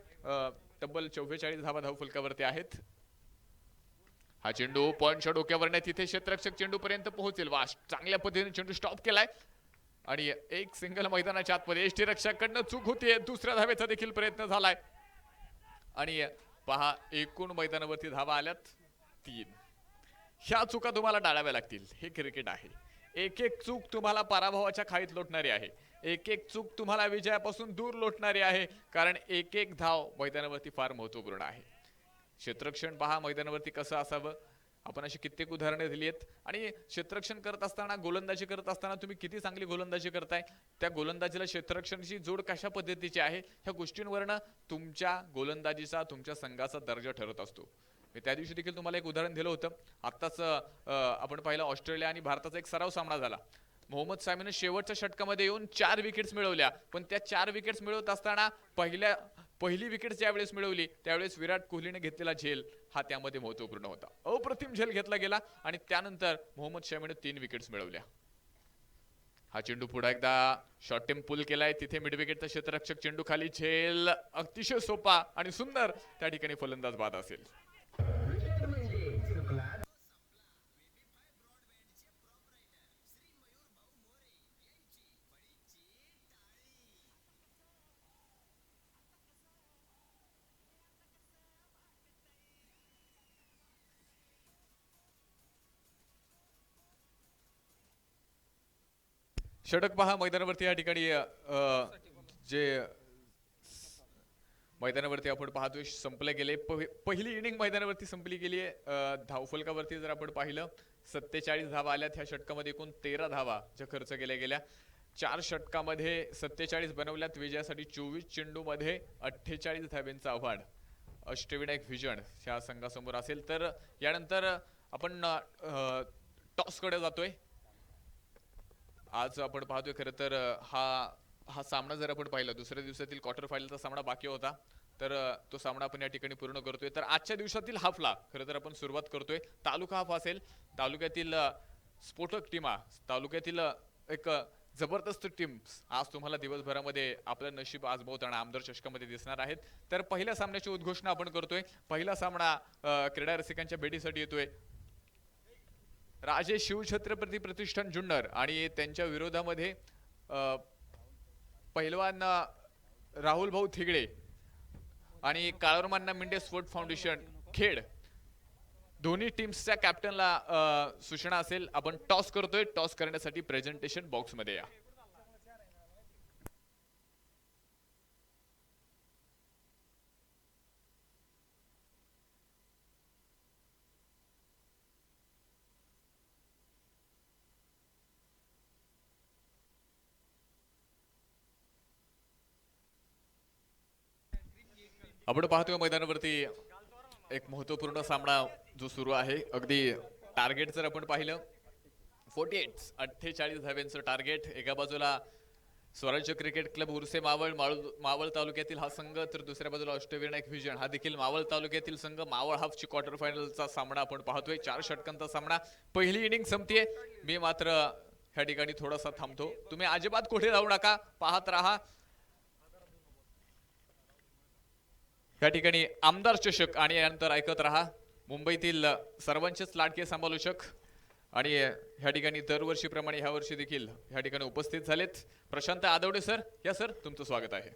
तब्बल 44 धावा धावफलकावरती आहेत. हा चेंडू पॉइंटच्या डोक्यावर नाही, तिथे क्षेत्ररक्षक चेंडू पर्यंत पोहोचेल. वा, चांगल्या पद्धतीने चेंडू स्टॉप केलाय आणि एक सिंगल मैदानाच्या आतमध्ये एष्टी रक्षकाकडनं चूक होतीये. दुसऱ्या धावेचा देखील प्रयत्न झालाय आणि पहा एकूण मैदानावरती धावा आल्यात 3. ह्या चुका तुम्हाला टाळाव्या लागतील. हे क्रिकेट आहे. एक एक चूक तुम्हाला पराभवाच्या खाईत लोटणारी आहे. एक एक चूक तुम्हाला विजयापासून दूर लोटणारी आहे, कारण एक एक धाव मैदानावरती फार महत्त्वपूर्ण आहे. क्षेत्ररक्षण पहा मैदानावरती कसं असावं, आपण अशी कित्येक उदाहरणे दिली आहेत आणि क्षेत्ररक्षण करत असताना, गोलंदाजी करत असताना तुम्ही किती चांगली गोलंदाजी करताय, त्या गोलंदाजीला क्षेत्ररक्षणाची जोड कशा पद्धतीची आहे, ह्या गोष्टींवरनं तुमच्या गोलंदाजीचा, तुमच्या संघाचा दर्जा ठरत असतो. मी त्या दिवशी देखील तुम्हाला एक उदाहरण दिलं होतं. आत्ताच आपण पाहिलं ऑस्ट्रेलिया आणि भारताचा एक सराव सामना झाला. मोहम्मद सामीने शेवटच्या षटकामध्ये येऊन 4 विकेट्स मिळवल्या, पण त्या 4 विकेट्स मिळवत असताना पहिली विकेट ज्यावेळेस मिळवली त्यावेळेस विराट कोहलीने घेतलेला झेल हा त्यामध्ये महत्त्वपूर्ण होता. अप्रतिम झेल घेतला गेला आणि त्यानंतर मोहम्मद शमीने 3 विकेट्स मिळवल्या. हा चेंडू पुढे एकदा शॉर्ट टेम पुल केलाय, तिथे मिड विकेटचा क्षेत्ररक्षक चेंडू खाली, झेल अतिशय सोपा आणि सुंदर, त्या ठिकाणी फलंदाज बाद असेल. षटक पहा मैदानावरती या ठिकाणी जे मैदानावरती आपण पाहतोय संपले गेले. पहिली इनिंग मैदानावरती संपली गेली आहे. धावफलकावरती जर आपण पाहिलं 47 धावा आल्यात. ह्या षटकामध्ये एकूण 13 धावा ज्या खर्च केल्या गेल्या. 4 षटकामध्ये 47 बनवल्यात. विजयासाठी 24 चेंडूमध्ये 48 धावांचं आव्हान अष्टविनायक व्हिजन ह्या संघासमोर असेल. तर यानंतर आपण टॉसकडे जातोय. आज आपण पाहतोय खरं तर हा सामना जर आपण पाहिला, दुसऱ्या दिवसातील क्वार्टर फायनलचा सामना बाकी होता, तर तो सामना आपण या ठिकाणी पूर्ण करतोय. तर आजच्या दिवसातील हाफला खरं तर आपण सुरुवात करतोय. तालुका हाफ असेल. तालुक्यातील स्फोटक टीमा, तालुक्यातील एक जबरदस्त टीम्स आज तुम्हाला दिवसभरामध्ये आपलं नशीब आजमावताना आमदार चषकामध्ये दिसणार आहेत. तर पहिल्या सामन्याची उद्घोषणा आपण करतोय. पहिला सामना क्रीडा रसिकांच्या भेटीसाठी येतोय. राजे शिवछत्रपती प्रतिष्ठान जुन्नर आणि त्यांच्या विरोधामध्ये पहिलवान राहुल भाऊ थिगडे आणि काळवरमान्ना मिंडे स्पोर्ट फाउंडेशन खेड, दोन्ही टीम्सच्या कॅप्टनला सूचना असेल. आपण टॉस करतोय. टॉस करण्यासाठी प्रेझेंटेशन बॉक्स मध्ये या. आपण पाहतोय मैदानावरती एक महत्त्वपूर्ण सामना जो सुरू आहे. अगदी टार्गेट जर आपण पाहिलं 48 धाव्यांचं टार्गेट. एका बाजूला स्वराज्य क्रिकेट क्लब उर्से मावळ तालुक्यातील हा संघ, तर दुसऱ्या बाजूला अष्टविनायक व्हिजन हा देखील मावळ तालुक्यातील संघ. मावळ हाफची क्वार्टर फायनलचा सामना आपण पाहतोय. 4 षटकांचा सामना. पहिली इनिंग संपतीये. मी मात्र ह्या ठिकाणी थोडासा थांबतो. तुम्ही अजिबात कुठे जाऊ नका, पाहत राहा. या ठिकाणी आमदार चषक आणि यानंतर ऐकत रहा. मुंबईतील सर्वांचेच लाडके समालोचक आणि ह्या ठिकाणी दरवर्षीप्रमाणे ह्या वर्षी देखील ह्या ठिकाणी उपस्थित झालेत प्रशांत आदवडे सर. या सर, तुमचं स्वागत आहे.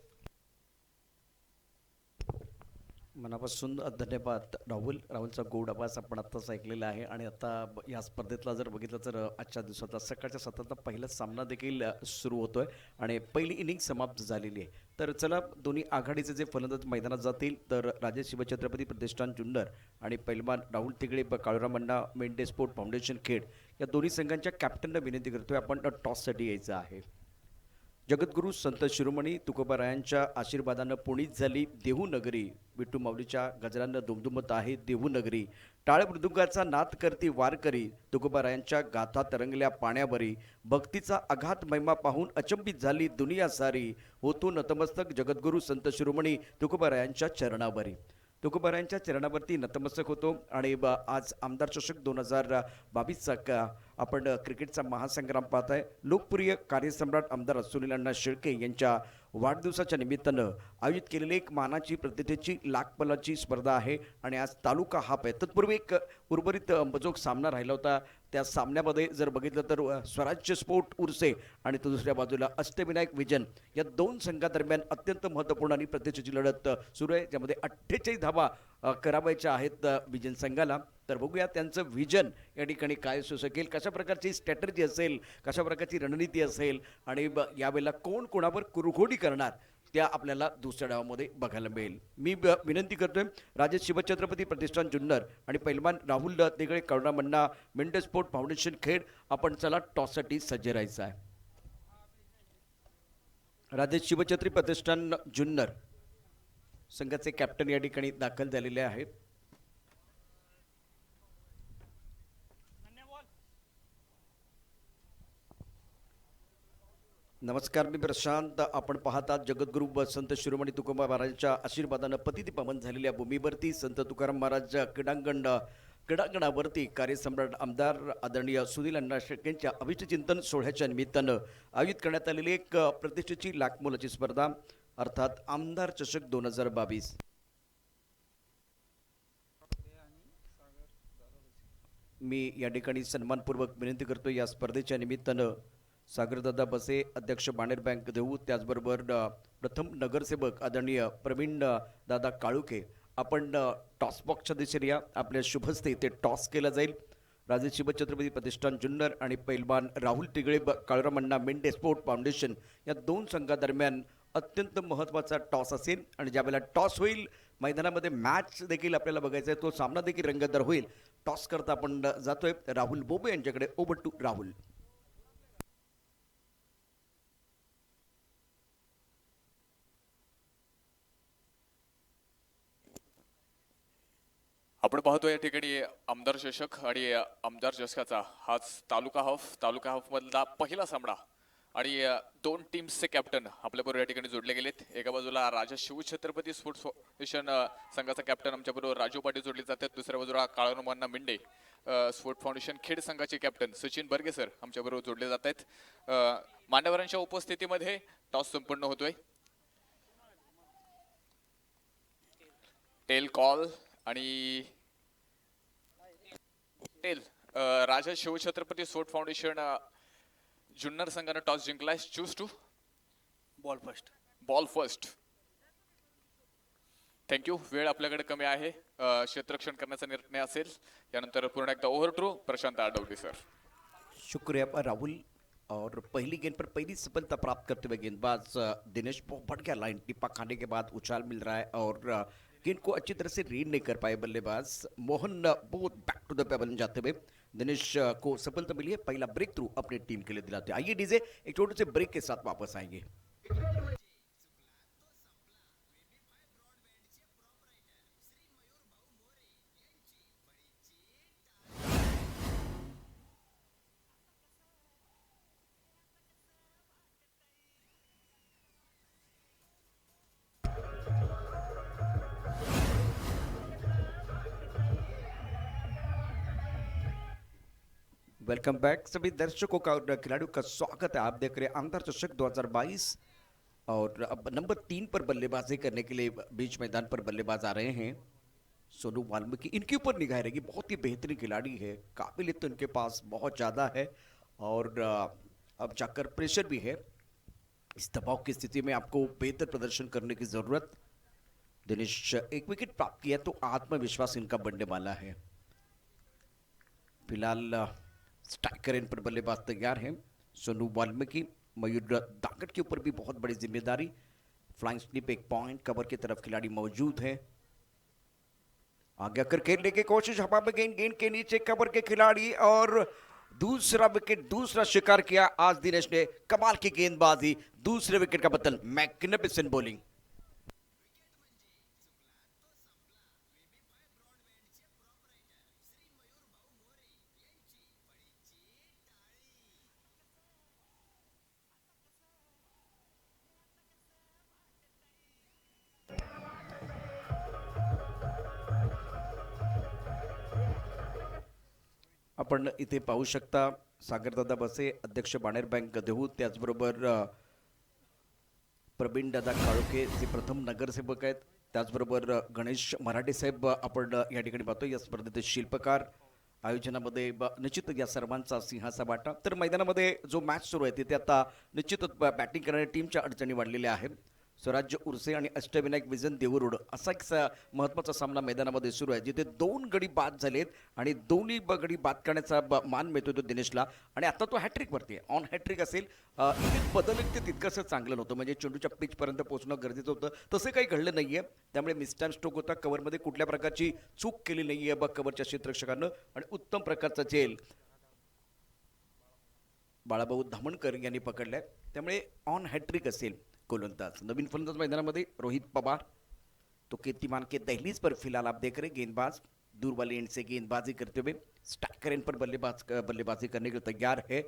मनापासून धन्यवाद राहुल. राहुलचा गोड आवाज आपण आत्ताच ऐकलेला आहे आणि आता या स्पर्धेतला जर बघितलं तर आजच्या दिवसातला सकाळच्या सत्रातला पहिला सामना देखील सुरू होतोय आणि पहिली इनिंग समाप्त झालेली आहे. तर चला, दोन्ही आघाडीचे जे फलंदाज मैदानात जातील तर राजे शिवछत्रपती प्रतिष्ठान जुन्नर आणि पैलवान राहुल तिगडे काळूराम अण्णा मेंढे स्पोर्ट फाउंडेशन खेड या दोन्ही संघांच्या कॅप्टनला विनंती करतोय आपण टॉससाठी यायचं आहे. जगद्गुरू संत शिरोमणी तुकोबारायांच्या आशीर्वादानं पुणीत झाली देहू नगरी. विठू माऊलीच्या गजरानं दुमदुमत आहे देहू नगरी. टाळ मृदुंगाचा नाद करती वारकरी. तुकोबारायांच्या गाथा तरंगल्या पाण्यावरी. भक्तीचा अघात महिमा पाहून अचंबित झाली दुनिया सारी. होतो नतमस्तक जगद्गुरू संत शिरोमणी तुकोबारायांच्या चरणावरी. तुकोबारायांच्या चरणावरती नतमस्तक होतो आणि आज आमदार चषक 2022चा आपण क्रिकेटचा महासंग्राम पाहत आहे. लोकप्रिय कार्यसम्राट आमदार सुनील अण्णा शेळके यांच्या वाढदिवसाच्या निमित्तानं आयोजित केलेली एक मानाची प्रतिष्ठेची लाखपलाची स्पर्धा आहे आणि आज तालुका हाफ आहे. तत्पूर्वी एक उर्वरित मजोग सामना राहिला होता. त्या सामन्यामध्ये जर बघितलं तर स्वराज्य स्पोर्ट उर्से आणि तो दुसऱ्या बाजूला अष्टविनायक विजन या दोन संघादरम्यान अत्यंत महत्त्वपूर्ण आणि प्रतिष्ठेची लढत सुरू आहे, ज्यामध्ये 48 धावा करावायच्या आहेत विजन संघाला. तर बघूया त्यांचं विजन या ठिकाणी काय असू शकेल, कशा प्रकारची स्ट्रॅटर्जी असेल, कशा प्रकारची रणनीती असेल आणि यावेळेला कोण कोणावर कुरघोडी करणार त्या आपल्याला दुसऱ्या डावामध्ये बघायला मिळेल. मी विनंती करतोय राजे शिवछत्रपती प्रतिष्ठान जुन्नर आणि पैलवान राहुल तिगडे काळूराम अण्णा मेंढे स्पोर्ट फाउंडेशन खेड आपण चला टॉससाठी सज्ज राहायचं आहे. राजे शिवछत्री प्रतिष्ठान जुन्नर संघाचे कॅप्टन या ठिकाणी दाखल झालेले आहेत. नमस्कार, मी प्रशांत. आपण पाहतात जगद्गुरू संत शिरोमणी तुकोबा महाराजांच्या आशीर्वादानं पतिती पावन झालेल्या भूमीवरती संत तुकाराम महाराज क्रीडांगणावरती कार्यसम्राट आमदार आदरणीय सुनील अण्णा शेळकेंच्या अभिष्ट चिंतन सोहळ्याच्या निमित्तानं आयोजित करण्यात आलेली एक प्रतिष्ठेची लाखमोलाची स्पर्धा अर्थात आमदार चषक 2022. मी या ठिकाणी सन्मानपूर्वक विनंती करतो या स्पर्धेच्या निमित्तानं सागरदादा बसे, अध्यक्ष बाणेर बँक देऊ, त्याचबरोबर प्रथम नगरसेवक आदरणीय प्रवीण दादा काळुके आपण टॉस बॉक्सच्या दिशेने या. आपल्या शुभस्ते ते टॉस केला जाईल. राजे शिवछत्रपती प्रतिष्ठान जुन्नर आणि पैलवान राहुल तिगळे काळूराम अण्णा मेंढे स्पोर्ट फाउंडेशन या दोन संघादरम्यान अत्यंत महत्त्वाचा टॉस असेल आणि ज्यावेळेला टॉस होईल मैदानामध्ये मॅच देखील आपल्याला बघायचा आहे, तो सामना देखील रंगतदार होईल. टॉस करता आपण जातोय राहुल बोबे यांच्याकडे. Over to Rahul. आपण पाहतो या ठिकाणी आमदार चषक आणि आमदार चषकाचा हाच तालुका हाफ मधला पहिला सामना आणि दोन टीम्सचे कॅप्टन आपल्याबरोबर या ठिकाणी जोडले गेलेत. एका बाजूला राजा शिवछत्रपती स्पोर्ट्स फाउंडेशन संघाचा कॅप्टन आमच्याबरोबर राजू पाटील जोडले जातात. दुसऱ्या बाजूला काळूराम अण्णा मेंढे स्पोर्ट फाउंडेशन खेड संघाचे कॅप्टन सचिन बर्गे सर आमच्याबरोबर जोडले जात आहेत. मान्यवरांच्या उपस्थितीमध्ये टॉस संपन्न होतोय. टेल कॉल आणि tail Raja Shivchhatrapati sport foundation Junnar संघाने टॉस जिंकलाय. Choose to bowl first. Thank you. वेळ आपल्याकडे कमी आहे, क्षेत्ररक्षण करण्याचा निर्णय असेल. यानंतर पूर्ण एकदा over to Prashant Adavali sir. शुक्रिया राहुल. और पहली गेंद पर पहली सफलता प्राप्त करते हुए गेंदबाज दिनेश बहुत बढ़ गया. लाइन टिप्पा खाने के बाद उछाल मिल रहा है और गेंद को अच्छी तरह से रीड नहीं कर पाए बल्लेबाज मोहन. बहुत बैक टू द पेबल जाते हुए दिनेश को सफलता मिली है. पहला ब्रेक थ्रू अपने टीम के लिए दिलाते. आइए डीजे एक छोटे से ब्रेक के साथ वापस आएंगे. वेलकम बैक सभी दर्शकों का और खिलाड़ियों का स्वागत है. आप देख रहे हैं आमदार चषक 2022 और अब नंबर 3 पर बल्लेबाजी करने के लिए बीच मैदान पर बल्लेबाज आ रहे हैं सोनू वाल्मीकि. इनके ऊपर निगाह रहेगी. बहुत ही बेहतरीन खिलाड़ी है, काबिलियत तो इनके पास बहुत ज़्यादा है और अब जाकर प्रेशर भी है. इस दबाव की स्थिति में आपको बेहतर प्रदर्शन करने की ज़रूरत. दिनेश एक विकेट प्राप्त किया तो आत्मविश्वास इनका बढ़ने वाला है। फिलहाल स्ट्राइकर इन पर बल्लेबाज तैयार है। सोनू वाल्मीकि, मयूर दागट के ऊपर भी बहुत बड़ी जिम्मेदारी। फ्लाइंग स्लिप एक पॉइंट कवर की तरफ खिलाड़ी मौजूद है। आगे आकर खेलने की कोशिश, हवा में गेंद के नीचे कवर के खिलाड़ी और दूसरा विकेट, दूसरा शिकार किया आज दिनेश ने। कमाल की गेंदबाजी, दूसरे विकेट का बदल, मैग्निफिसेंट बॉलिंग। आपण इथे पाहू शकता सागरदादा बसे, अध्यक्ष बाणेर बँक देहू, त्याचबरोबर प्रवीण दादा काळोखे जे प्रथम नगरसेवक आहेत, त्याचबरोबर गणेश मराठे साहेब आपण या ठिकाणी पाहतो। या स्पर्धेचे शिल्पकार आयोजनामध्ये निश्चित या सर्वांचा सिंहाचा वाटा। तर मैदानामध्ये जो मॅच सुरू आहे तिथे आता निश्चितच बॅटिंग करणाऱ्या टीमच्या अडचणी वाढलेल्या आहेत। स्वराज्य उर्से आणि अष्टविनायक विजन देवरुड असा एक महत्त्वाचा सामना मैदानामध्ये सुरू आहे, जिथे 2 गडी बाद झालेत आणि दोन्ही गडी बाद करण्याचा मान मिळतो तो दिनेशला। आणि आता तो हॅट्रिक वरती आहे, ऑन हॅट्रिक असेल। इथे बदल ते तितकंसं चांगलं नव्हतं, म्हणजे चेंडूच्या पिच पर्यंत पोहोचणं गरजेचं होतं, तसं काही घडलं नाहीये। त्यामुळे मिस्टॅन स्ट्रोक होता, कव्हरमध्ये कुठल्या प्रकारची चूक केली नाहीये कव्हरच्या क्षेत्ररक्षकानं आणि उत्तम प्रकारचा झेल बाळाभाऊ धामणकर यांनी पकडलाय। त्यामुळे ऑन हॅट्रिक असेल गोलंदाज। नवीन फलंदाज मैदानामध्ये रोहित पवार, तो कीर्तिमान के दहलीज पर फिलहाल आप देख रहे गेंदबाज दूर वाले एंड से गेंदबाजी करते हुए स्ट्राइकर एंड पर बल्लेबाजी करने के लिए तैयार है।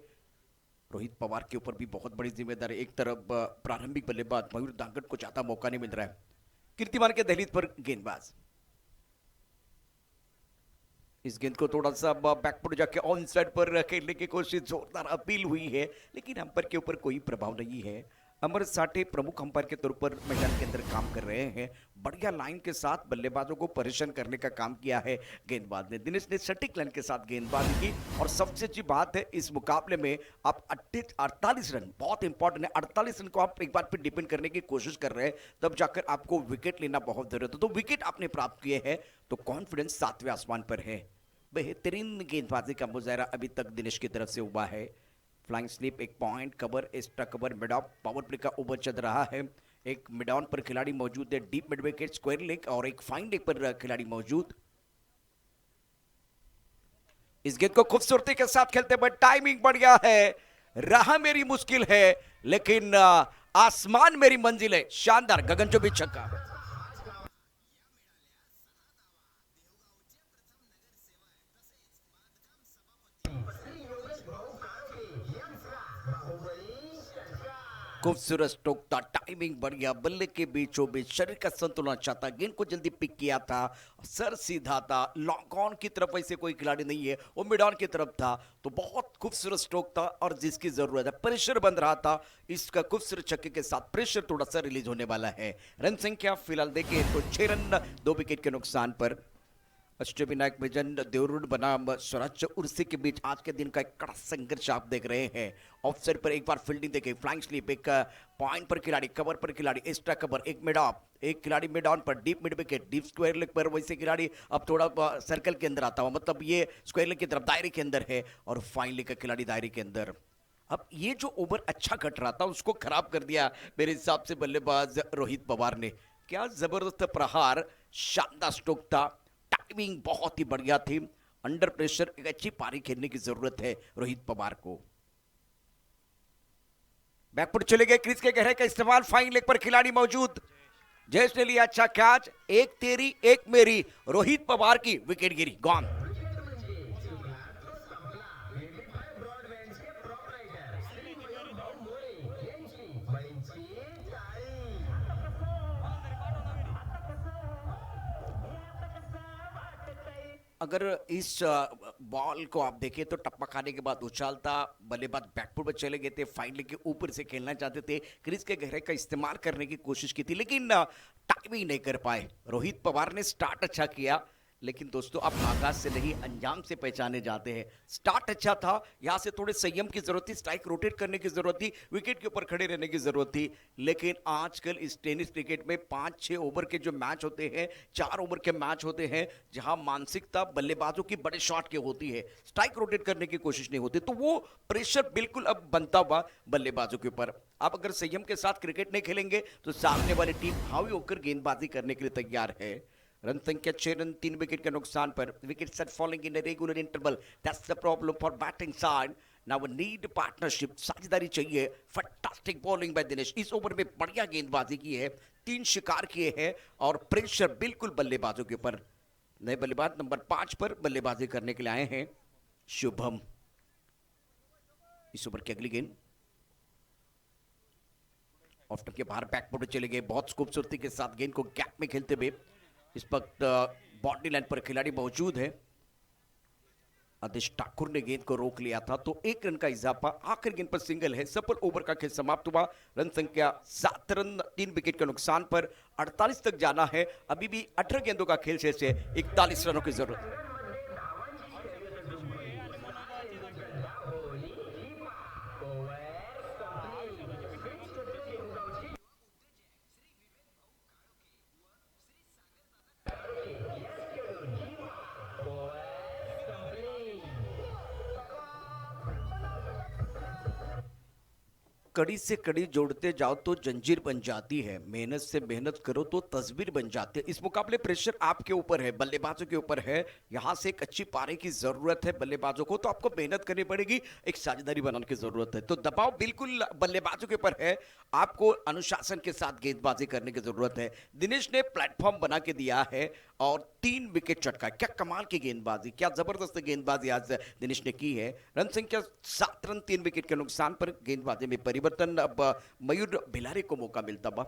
रोहित पवार के ऊपर भी बहुत बड़ी जिम्मेदारी। एक तरफ प्रारंभिक बल्लेबाज मयूर दांगट को ज्यादा मौका नहीं मिल रहा है। कीर्तिमान के दहलीज पर गेंदबाज, इस गेंद को थोड़ा सा बैकफुट जाके ऑन साइड पर खेलने की कोशिश, जोरदार अपील हुई है लेकिन अंपायर के ऊपर कोई प्रभाव नहीं है। अमर साठे प्रमुख अंपायर के तौर पर मैदान के अंदर काम कर रहे हैं। बढ़िया लाइन के साथ बल्लेबाजों को परेशान करने का काम किया है गेंदबाज ने। दिनेश ने सटीक लाइन के साथ गेंदबाजी की और सबसे अच्छी बात है इस मुकाबले में आप 48 रन, बहुत इंपॉर्टेंट है, 48 रन को आप एक बार फिर डिपेंड करने की कोशिश कर रहे हैं, तब जाकर आपको विकेट लेना बहुत जरूरत है। तो विकेट आपने प्राप्त किए हैं तो कॉन्फिडेंस 7वें आसमान पर है। बेहतरीन गेंदबाजी का मुजाहरा अभी तक दिनेश की तरफ से हुआ है। फ्लाइंग स्लिप एक point cover, extra cover, mid of, power play का ओवर चल रहा है। एक मिड ऑन पर खिलाड़ी मौजूद है, deep mid wicket, square leg और एक फाइन लेग पर खिलाड़ी मौजूद। इस गेंद को खूबसूरती के साथ खेलते हुए टाइमिंग बढ़िया है। राह मेरी मुश्किल है लेकिन आसमान मेरी मंजिल है। शानदार गगनचुंबी छक्का। खूबसूरत स्ट्रोक था, टाइमिंग बढ़िया, बल्ले के बीचों बीच शरीर का संतुलन अच्छा था, गेंद को जल्दी पिक किया था, सर सीधा था, लॉन्ग ऑन की तरफ ऐसे कोई खिलाड़ी नहीं है, वो मिड ऑन की तरफ था, तो बहुत खूबसूरत स्ट्रोक था और जिसकी जरूरत है। प्रेशर बन रहा था, इसका खूबसूरत छक्के के साथ प्रेशर थोड़ा सा रिलीज होने वाला है। रन संख्या फिलहाल देखिए तो 6 रन 2 विकेट के नुकसान पर। अष्टविनायक विजन देवरुड बनाम स्वराज्य उर्सी के बीच आज के दिन का एक कड़ा संघर्ष आप देख रहे हैं। ऑफ साइड पर एक बार फील्डिंग देखे, फ्लाइंग स्लिप एक पॉइंट पर खिलाड़ी, कवर पर खिलाड़ी, एक्स्ट्रा कवर, एक मिड ऑफ, एक खिलाड़ी मिड ऑन पर, deep mid wicket, deep square leg पर वैसे खिलाड़ी अब थोड़ा सर्कल के अंदर आता हुआ, मतलब ये स्क्वायर लेग की तरफ दायरे के अंदर है और फाइन लेग का खिलाड़ी दायरे के अंदर। अब ये जो ओवर अच्छा कट रहा था उसको खराब कर दिया मेरे हिसाब से बल्लेबाज रोहित पवार ने। क्या जबरदस्त प्रहार, शानदार स्ट्रोक था, टाइमिंग बहुत ही बढ़िया थी। अंडर प्रेशर एक अच्छी पारी खेलने की जरूरत है रोहित पवार को। बैकफुट चले गए, क्रीज के गहरे का इस्तेमाल, फाइन लेग पर खिलाड़ी मौजूद, जयेश ने लिया अच्छा कैच, एक तेरी एक मेरी, रोहित पवार की विकेट गिरी, गॉन। अगर इस बॉल को आप देखें तो टप्पा खाने के बाद उछालता, बल्लेबाज बैकफुट पर चले गए थे, फाइन लेग के ऊपर से खेलना चाहते थे, क्रीज के गहरे का इस्तेमाल करने की कोशिश की थी लेकिन टाइमिंग नहीं कर पाए। रोहित पवार ने स्टार्ट अच्छा किया, लेकिन दोस्तों आप आगाज से नहीं अंजाम से पहचाने जाते हैं। स्टार्ट अच्छा था, यहाँ से थोड़े संयम की जरूरत थी, स्ट्राइक रोटेट करने की जरूरत थी, विकेट के ऊपर खड़े रहने की जरूरत थी। लेकिन आजकल इस टेनिस क्रिकेट में 5-6 ओवर के जो मैच होते हैं, 4 ओवर के मैच होते हैं, जहां मानसिकता बल्लेबाजों की बड़े शॉट की होती है, स्ट्राइक रोटेट करने की कोशिश नहीं होती, तो वो प्रेशर बिल्कुल अब बनता हुआ बल्लेबाजों के ऊपर। आप अगर संयम के साथ क्रिकेट नहीं खेलेंगे तो सामने वाली टीम हावी होकर गेंदबाजी करने के लिए तैयार है। रन संख्या 6 रन 3 विकेट के नुकसान पर, wicket set falling in regular interval, that's the problem for batting side. Now need partnership, साझेदारी चाहिए। फैंटास्टिक बॉलिंग बाय दिनेश, इस ओवर में बढ़िया गेंदबाजी की है, 3 शिकार किए हैं और प्रेशर बिल्कुल बल्लेबाजों के ऊपर। नए बल्लेबाज नंबर 5 पर बल्लेबाजी करने के लिए आए हैं शुभम। इस ओवर की अगली गेंद ऑफ स्टंप के बाहर बैकफुट चले गए, बहुत खूबसूरती के साथ गेंद को गैप में खेलते हुए। इस वक्त बॉडी लाइन पर खिलाड़ी मौजूद है। आदेश ठाकुर ने गेंद को रोक लिया था, तो 1 रन का इजाफा, आखिर गेंद पर सिंगल है। सफल ओवर का खेल समाप्त हुआ। रन संख्या 7 रन 3 विकेट के नुकसान पर 48 तक जाना है। अभी भी 18 गेंदों का खेल शेष है, 41 रनों की जरूरत है। कड़ी से कड़ी जोड़ते जाओ तो जंजीर बन जाती है, मेहनत से मेहनत करो तो तस्वीर बन जाती है। इस मुकाबले प्रेशर आपके ऊपर है, बल्लेबाजों के ऊपर है। यहां से एक अच्छी पारी की जरूरत है बल्लेबाजों को, तो आपको मेहनत करनी पड़ेगी, एक साझेदारी बनाने की जरूरत है। तो दबाव बिल्कुल बल्लेबाजों के ऊपर है, आपको अनुशासन के साथ गेंदबाजी करने की जरूरत है। दिनेश ने प्लेटफॉर्म बना के दिया है और 3 विकेट चटका। क्या कमाल की गेंदबाजी, क्या जबरदस्त गेंदबाजी आज दिनेश ने की है। रन संख्या 7 रन 3 विकेट के नुकसान पर गेंदबाजी में परिवर्तन। अब मयूर भिलारे को मौका मिलता बा,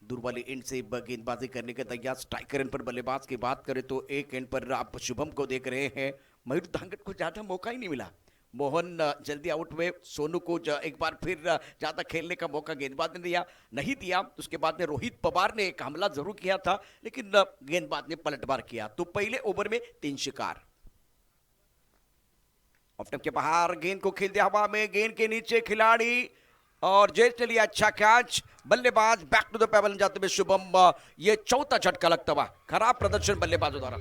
दूर वाली एंड से गेंदबाजी करने के तैयार। स्ट्राइकर एंड पर बल्लेबाज की बात करें तो एक एंड पर आप शुभम को देख रहे हैं। मयूर धांगट को ज्यादा मौका ही नहीं मिला। मोहन जल्दी आउट हुए, सोनू को एक बार फिर ज्यादा खेलने का मौका गेंदबाज ने नहीं दिया। उसके बाद में रोहित पवार ने एक हमला जरूर किया था, लेकिन गेंदबाज ने पलटवार किया। तो पहले ओवर में 3 शिकार। ऑफ स्टंप के बाहर गेंद को खेल दिया हवा में, गेंद के नीचे खिलाड़ी और जेल के लिए अच्छा कैच। बल्लेबाज बैक टू द पेबल जाते हुए शुभम, ये चौथा झटका लगता हुआ। खराब प्रदर्शन बल्लेबाजों द्वारा।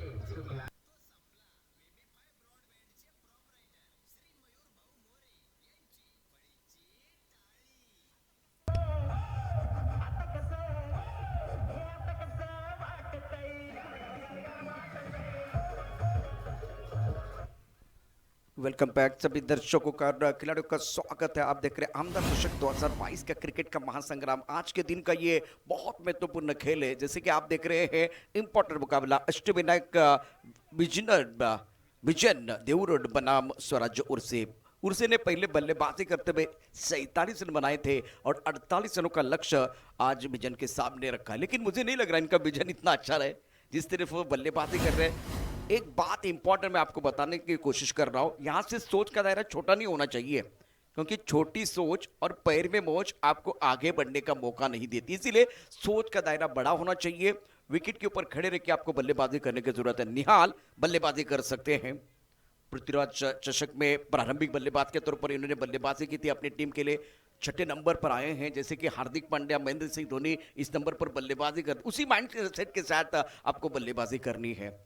वेलकम बैक सभी दर्शकों का, खिलाड़ियों का स्वागत है। आप देख रहे हैं आमदार चषक 2022 का क्रिकेट का महासंग्राम। आज के दिन का ये बहुत महत्वपूर्ण खेल है। जैसे कि आप देख रहे हैं इंपॉर्टेंट मुकाबला अष्टविनायक विजन देवुरड बनाम स्वराज उर्से ने पहले बल्लेबाजी करते हुए 47 रन बनाए थे और 48 रनों का लक्ष्य आज विजन के सामने रखा है। लेकिन मुझे नहीं लग रहा इनका विजन इतना अच्छा रहे जिस तरफ वो बल्लेबाजी कर रहे हैं। एक बात इंपॉर्टेंट मैं आपको बताने की कोशिश कर रहा हूं, यहां से सोच का दायरा छोटा नहीं होना चाहिए, क्योंकि छोटी सोच और पैर में मोच आपको आगे बढ़ने का मौका नहीं देती। इसीलिए सोच का दायरा बड़ा होना चाहिए। विकेट के ऊपर खड़े रह के आपको बल्लेबाजी करने की जरूरत है। निहाल बल्लेबाजी कर सकते हैं। पृथ्वीराज चषक में प्रारंभिक बल्लेबाज के तौर पर इन्होंने बल्लेबाजी की थी अपनी टीम के लिए। 6ठे नंबर पर आए हैं। जैसे कि हार्दिक पांड्या, महेंद्र सिंह धोनी इस नंबर पर बल्लेबाजी कर, उसी माइंड सेट के साथ आपको बल्लेबाजी करनी है।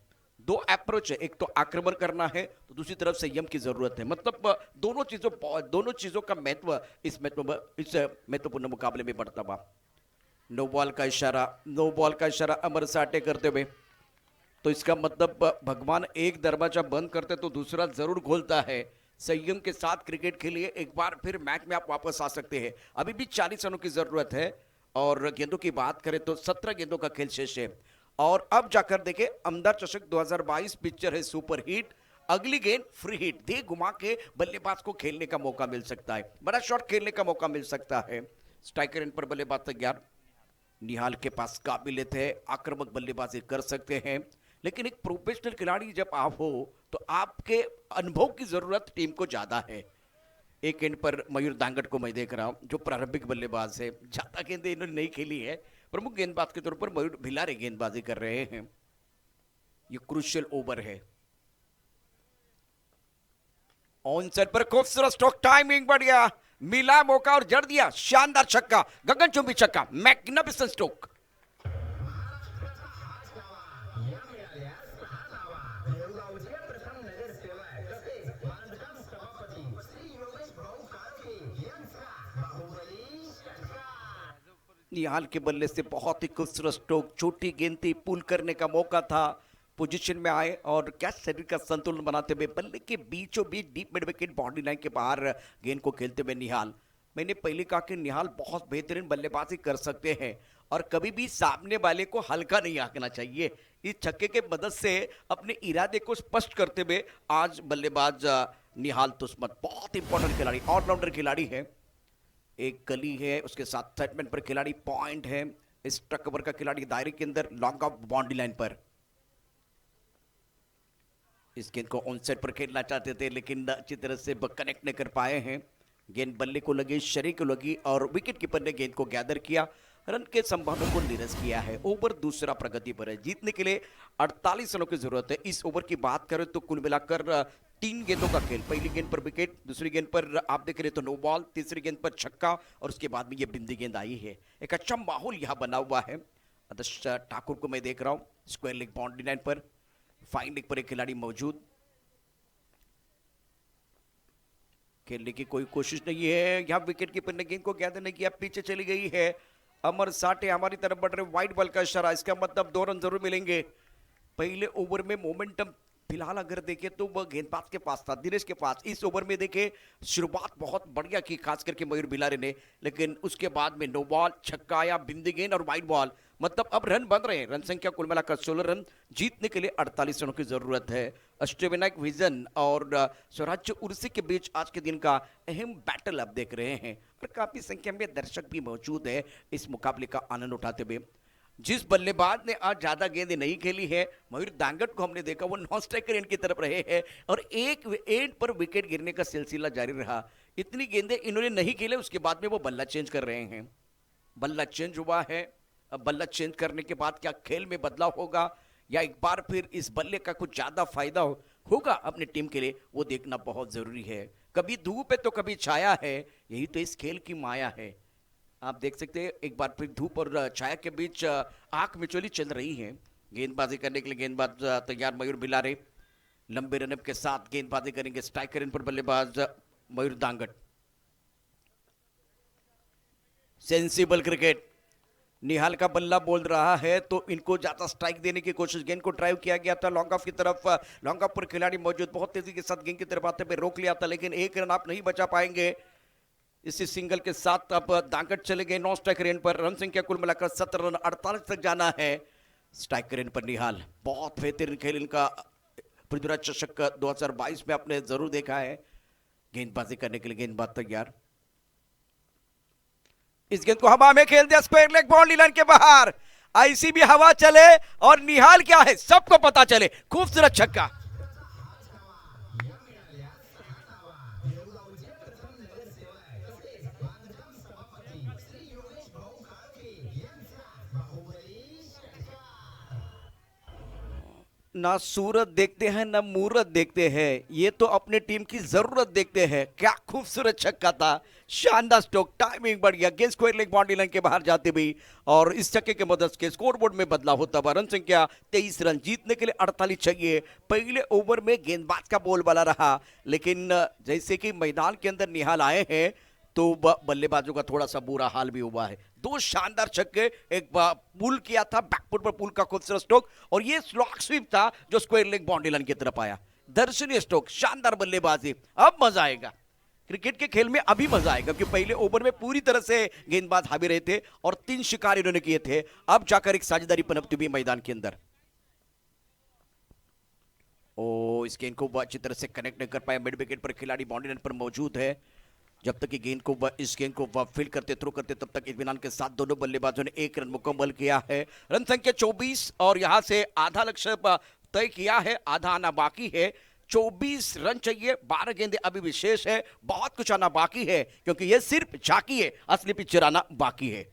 2 अप्रोच है, एक तो आक्रमण करना है, तो दूसरी तरफ संयम की जरूरत है। मतलब दोनों चीजों का महत्व इस महत्वपूर्ण मुकाबले में बढ़ता हुआ। नो बॉल का इशारा अमर साटे करते हुए, तो इसका मतलब भगवान एक दरवाजा बंद करते तो दूसरा जरूर खोलता है। संयम के साथ क्रिकेट खेलिए, एक बार फिर मैच में आप वापस आ सकते हैं। अभी भी 40 रनों की जरूरत है और गेंदों की बात करें तो 17 गेंदों का खेल शेष है। और अब जाकर देखें आमदार चषक 2022 पिक्चर है सुपर हिट। अगली गेंद फ्री हिट, दे घुमा के बल्लेबाज को खेलने का मौका मिल सकता है, बड़ा शॉट खेलने का मौका मिल सकता है। स्ट्राइकर एंड पर बल्लेबाज तैयार। निहाल के पास काबिलियत है, आक्रामक बल्लेबाजी कर सकते हैं। लेकिन एक प्रोफेशनल खिलाड़ी जब आप हो तो आपके अनुभव की जरूरत टीम को ज्यादा है। एक एंड पर मयूर धांगट को मैं देख रहा हूं, जो प्रारंभिक बल्लेबाज है। ज्यादा गेंदें इन्होंने नहीं खेली है। प्रमुख गेंदबाज के तौर पर मयूर भिलारे गेंदबाजी कर रहे हैं। ये क्रूशियल ओवर है। ऑन सेट पर खूबसूरत स्ट्रोक, टाइमिंग बढ़िया, मिला मौका और जड़ दिया, शानदार छक्का, गगनचुंबी छक्का, मैग्निफिसेंट स्ट्रोक। निहाल के बल्ले से बहुत ही खूबसूरत स्ट्रोक, छोटी गेंद थी, पुल करने का मौका था, पोजीशन में आए और क्या शरीर का संतुलन बनाते हुए बल्ले के बीचों बीच deep mid wicket boundary line के बाहर गेंद को खेलते हुए निहाल। मैंने पहले कहा कि निहाल बहुत बेहतरीन बल्लेबाजी कर सकते हैं और कभी भी सामने वाले को हल्का नहीं आंकना चाहिए। इस छक्के के मदद से अपने इरादे को स्पष्ट करते हुए आज बल्लेबाज निहाल तुस्मत बहुत इंपॉर्टेंट खिलाड़ी, ऑलराउंडर खिलाड़ी है। एक गली है, उसके साथ सेटमेंट पर खिलाड़ी, पॉइंट है, इस ट्रक कवर का खिलाड़ी दायरे के अंदर, लॉन्ग ऑफ बाउंड्री लाइन पर। इस गेंद को ऑन सेट पर खेलना चाहते थे लेकिन अच्छी तरह से कनेक्ट नहीं कर पाए हैं। गेंद बल्ले को लगी, शरीर को लगी और विकेट कीपर ने गेंद को गैदर किया, रन के संभावना को निरस्त किया है। ओवर दूसरा प्रगति पर है, जीतने के लिए 48 रनों की जरूरत है। इस ओवर की बात करें तो कुल मिलाकर 3 गेंदों का खेल, पहली गेंद पर विकेट, दूसरी गेंद पर आप देख रहे तो नो बॉल, तीसरी गेंद पर छक्का और उसके बाद में ये बिंदी गेंद आई है। एक अच्छा माहौल यहाँ बना हुआ है। आदर्श ठाकुर को मैं देख रहा हूँ स्क्वायर लेग बाउंड्री लाइन पर, फाइन लेग पर एक खिलाड़ी मौजूद, खेलने की कोई कोशिश नहीं है। यहाँ विकेट कीपर ने गेंद को गैदर नहीं किया, पीछे चली गई है। अमर साठे हमारी तरफ बढ़ रहे, वाइट बॉल का इशारा, इसका मतलब 2 रन जरूर मिलेंगे। पहले ओवर में मोमेंटम फिलहाल अगर देखें तो वह गेंदबाज के पास था, दिनेश के पास। इस ओवर में देखें शुरुआत बहुत बढ़िया की, खास करके मयूर बिलारे ने, लेकिन उसके बाद में नो बॉल, छक्का या बिंदी गेंद और वाइट बॉल, मतलब अब रन बन रहे हैं। रन संख्या कुल मिलाकर 16 रन, जीतने के लिए 48 रनों की जरूरत है। अष्टविनायक विजन और स्वराज्य उर्सी के बीच आज के दिन का अहम बैटल आप देख रहे हैं और काफी संख्या में दर्शक भी मौजूद है इस मुकाबले का आनंद उठाते हुए। जिस बल्लेबाज ने आज ज्यादा गेंदें नहीं खेली है, मयूर दांगट को हमने देखा वो नॉन स्ट्राइकर एंड की तरफ रहे हैं और एक एंड पर विकेट गिरने का सिलसिला जारी रहा। इतनी गेंदें इन्होंने नहीं खेले, उसके बाद में वो बल्ला चेंज कर रहे हैं। बल्ला चेंज हुआ है, अब बल्ला चेंज करने के बाद क्या खेल में बदलाव होगा या एक बार फिर इस बल्ले का कुछ ज्यादा फायदा होगा अपनी टीम के लिए, वो देखना बहुत जरूरी है। कभी धूप है तो कभी छाया है, यही तो इस खेल की माया है। आप देख सकते हैं एक बार फिर धूप और छाया के बीच आंख मिचौली चल रही है। गेंदबाजी करने के लिए गेंदबाज तैयार मयूर बिलारे, लंबे रनअप के साथ गेंदबाजी करेंगे स्ट्राइकर इन पर बल्लेबाज मयूर दांगट। सेंसिबल क्रिकेट, निहाल का बल्ला बोल रहा है तो इनको ज्यादा स्ट्राइक देने की कोशिश, गेंद को ड्राइव किया गया था लॉन्ग ऑफ की तरफ, लॉन्ग ऑफ पर खिलाड़ी मौजूद, बहुत तेजी के साथ गेंद की तरफ आते हुए रोक लिया था लेकिन 1 रन आप नहीं बचा पाएंगे। इसी सिंगल के साथ अब दांगट चले गए नॉन स्ट्राइक रेन पर, रन संख्या कुल मिलाकर 17 रन, 48 तक जाना है। स्ट्राइक रेन पर निहाल, बहुत बेहतरीन खेल इनका, पृथ्वीराज चषक 2022 में आपने जरूर देखा है। गेंदबाजी करने के लिए गेंदबाज तैयार, इस गेंद को हवा में खेल दिया, स्क्वायर लेग बाउंड्री लाइन के बाहर। ऐसी भी हवा चले और निहाल क्या है सबको पता चले, खूबसूरत छक्का। ना सूरत देखते हैं ना मूरत देखते हैं, ये तो अपने टीम की जरूरत देखते हैं। क्या खूबसूरत छक्का था, शानदार स्ट्रोक, टाइमिंग बढ़िया, गेंद स्क्वायर लेग बाउंड्री लाइन के बाहर जाते हुए और इस छक्के के मदद से स्कोरबोर्ड में बदलाव होता हुआ रन संख्या 23 रन, जीतने के लिए 48 चाहिए। पहले ओवर में गेंदबाज का बोलबाला रहा लेकिन जैसे कि मैदान के अंदर निहाल आए हैं तो बल्लेबाजों का थोड़ा सा बुरा हाल भी हुआ है। 2 शानदार छक्के, एक पुल किया था बैकफुट पर, पुल का खूबसूरत स्ट्रोक और ये स्लॉग स्वीप था जो स्क्वायर लेग बाउंड्री लाइन की तरफ आया। दर्शनीय स्ट्रोक, शानदार बल्लेबाजी, अब मजा आएगा क्रिकेट के खेल में, अभी मजा आएगा क्योंकि पहले ओवर में पूरी तरह से गेंदबाज हावी रहे थे और 3 शिकार इन्होंने किए थे। अब जाकर एक साझेदारी पनपती हुई मैदान के अंदर। ओ, इस गेंद को अच्छी तरह से कनेक्ट नहीं कर पाया, मिड विकेट पर खिलाड़ी बाउंड्री लाइन पर मौजूद है। जब तक गेंद को इस गेंद को फील्ड करते, थ्रो करते, तब तक इत्मीनान के साथ दोनों बल्लेबाजों ने 1 रन मुकम्मल किया है। रन संख्या 24 और यहां से आधा लक्ष्य तय किया है, आधा आना बाकी है। 24 रन चाहिए, 12 गेंदें अभी विशेष है, बहुत कुछ आना बाकी है क्योंकि यह सिर्फ झांकी है, असली पिक्चर आना बाकी है।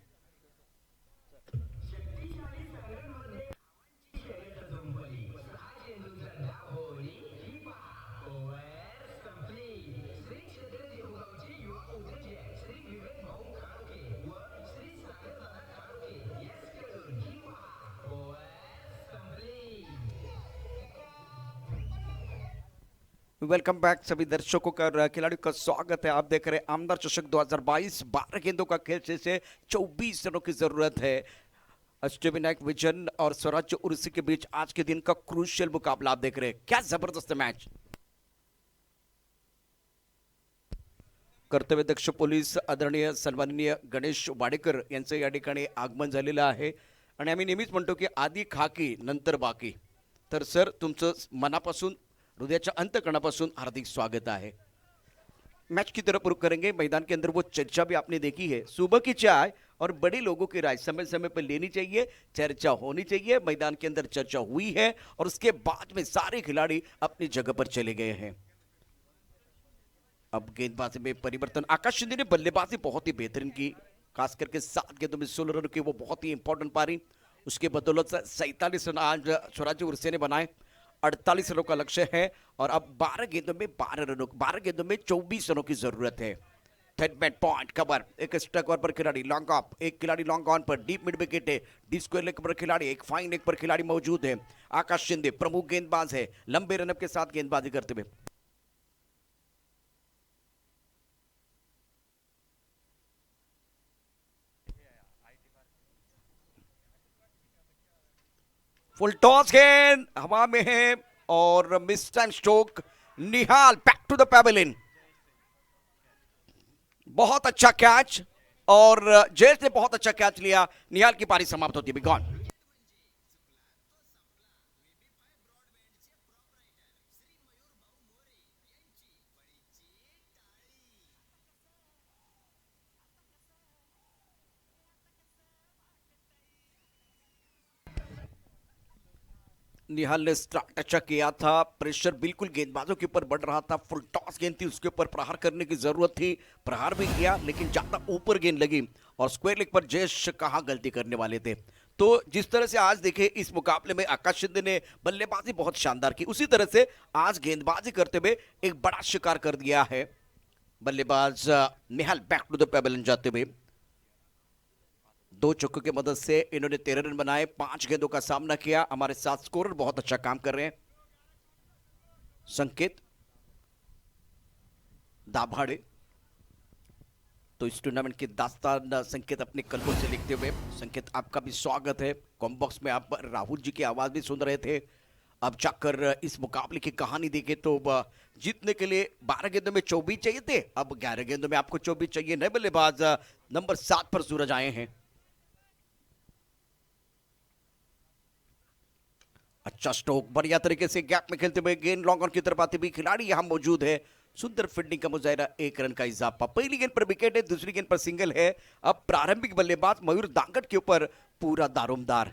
वेलकम बैक सभी दर्शकों का खिलाड़ियों का स्वागत है। आप देख रहे हैं आमदार चषक 2022। 12 गेंदों का खेल से 24 रनों की जरूरत है। अष्टविनायक विजन और स्वराज्य उर्सी के बीच आज के दिन का क्रूशियल मुकाबला आप देख रहे हैं। क्या जबरदस्त मैच। कर्तव्यदक्ष पोलीस आदरणीय सन्माननीय गणेश वाडेकर यांचं या ठिकाणी आगमन झालेलं आहे आणि आम्ही नेहमीच म्हणतो की आधी खाकी नंतर बाकी। तर सर तुमचं मनापासून हृदयाच्या अंतकणापासून हार्दिक स्वागत है। मैच की तरफ रुख करेंगे। मैदान के अंदर वो चर्चा भी आपने देखी है, सुबह की चाय और बड़े लोगों की राय समय समय पर लेनी चाहिए, चर्चा होनी चाहिए। मैदान के अंदर चर्चा हुई है और उसके बाद में सारे खिलाड़ी अपनी जगह पर चले गए हैं। अब गेंदबाजी में परिवर्तन। आकाश शिंदे ने बल्लेबाजी बहुत ही बेहतरीन की, खास करके 7 गेंदों में 16 रन की, वो बहुत ही इंपॉर्टेंट पारी। उसके बदौलत 47 रन आज स्वराज्य उर्से ने बनाए। 48 रनों का लक्ष्य है और अब 12 गेंदों में 12 गेंदों में 24 रनों की जरूरत है। थर्ड बैट पॉइंट कवर, एक स्ट्राइक पर खिलाड़ी लॉन्ग ऑफ, एक खिलाड़ी लॉन्ग ऑन पर, डीप मिड विकेट है, डी स्क्वायर लेग पर खिलाड़ी, एक फाइन लेग पर खिलाड़ी मौजूद है। आकाश शिंदे प्रमुख गेंदबाज है, लंबे रनअप के साथ गेंदबाजी करते हुए। फुल टॉस गेंद हवा में है और mistime stroke. Nihal back to the pavilion. बहुत अच्छा कैच और जयेश ने बहुत अच्छा कैच लिया। निहाल की पारी समाप्त होती है। गॉन। निहाल ने स्टार्ट अच्छा किया था, प्रेशर बिल्कुल गेंदबाजों के ऊपर बढ़ रहा था। फुल टॉस गेंद थी, उसके ऊपर प्रहार करने की जरूरत थी, प्रहार भी किया लेकिन ज्यादा ऊपर गेंद लगी और स्क्वायर लेग पर जयेश कहां गलती करने वाले थे। तो जिस तरह से आज देखे इस मुकाबले में आकाश शिंदे ने बल्लेबाजी बहुत शानदार की, उसी तरह से आज गेंदबाजी करते हुए एक बड़ा शिकार कर दिया है बल्लेबाज Nihal back to the pavilion जाते हुए। 2 चौकों की मदद से इन्होंने 13 रन बनाए, 5 गेंदों का सामना किया। हमारे साथ स्कोरर बहुत अच्छा काम कर रहे हैं, संकेत दाभाड़े। तो इस टूर्नामेंट की दास्तान संकेत अपने कलमों से लिखते हुए। संकेत आपका भी स्वागत है। कॉम्बॉक्स में आप राहुल जी की आवाज भी सुन रहे थे। अब जाकर इस मुकाबले की कहानी देखें तो जीतने के लिए 12 गेंदों में 24 चाहिए थे, अब 11 गेंदों में आपको 24 चाहिए। नए बल्लेबाज नंबर 7 पर सूरज आए हैं। अच्छा स्ट्रोक, बढ़िया तरीके से गैप में खेलते हुए गेंद लॉन्ग ऑन की तरफ आते हुए खिलाड़ी यहां मौजूद है। सुंदर फील्डिंग का मुजाहिरा, 1 रन का इजाफा। पहली गेंद पर विकेट है, दूसरी गेंद पर सिंगल है। अब प्रारंभिक बल्लेबाज मयूर दांगट के ऊपर पूरा दारोमदार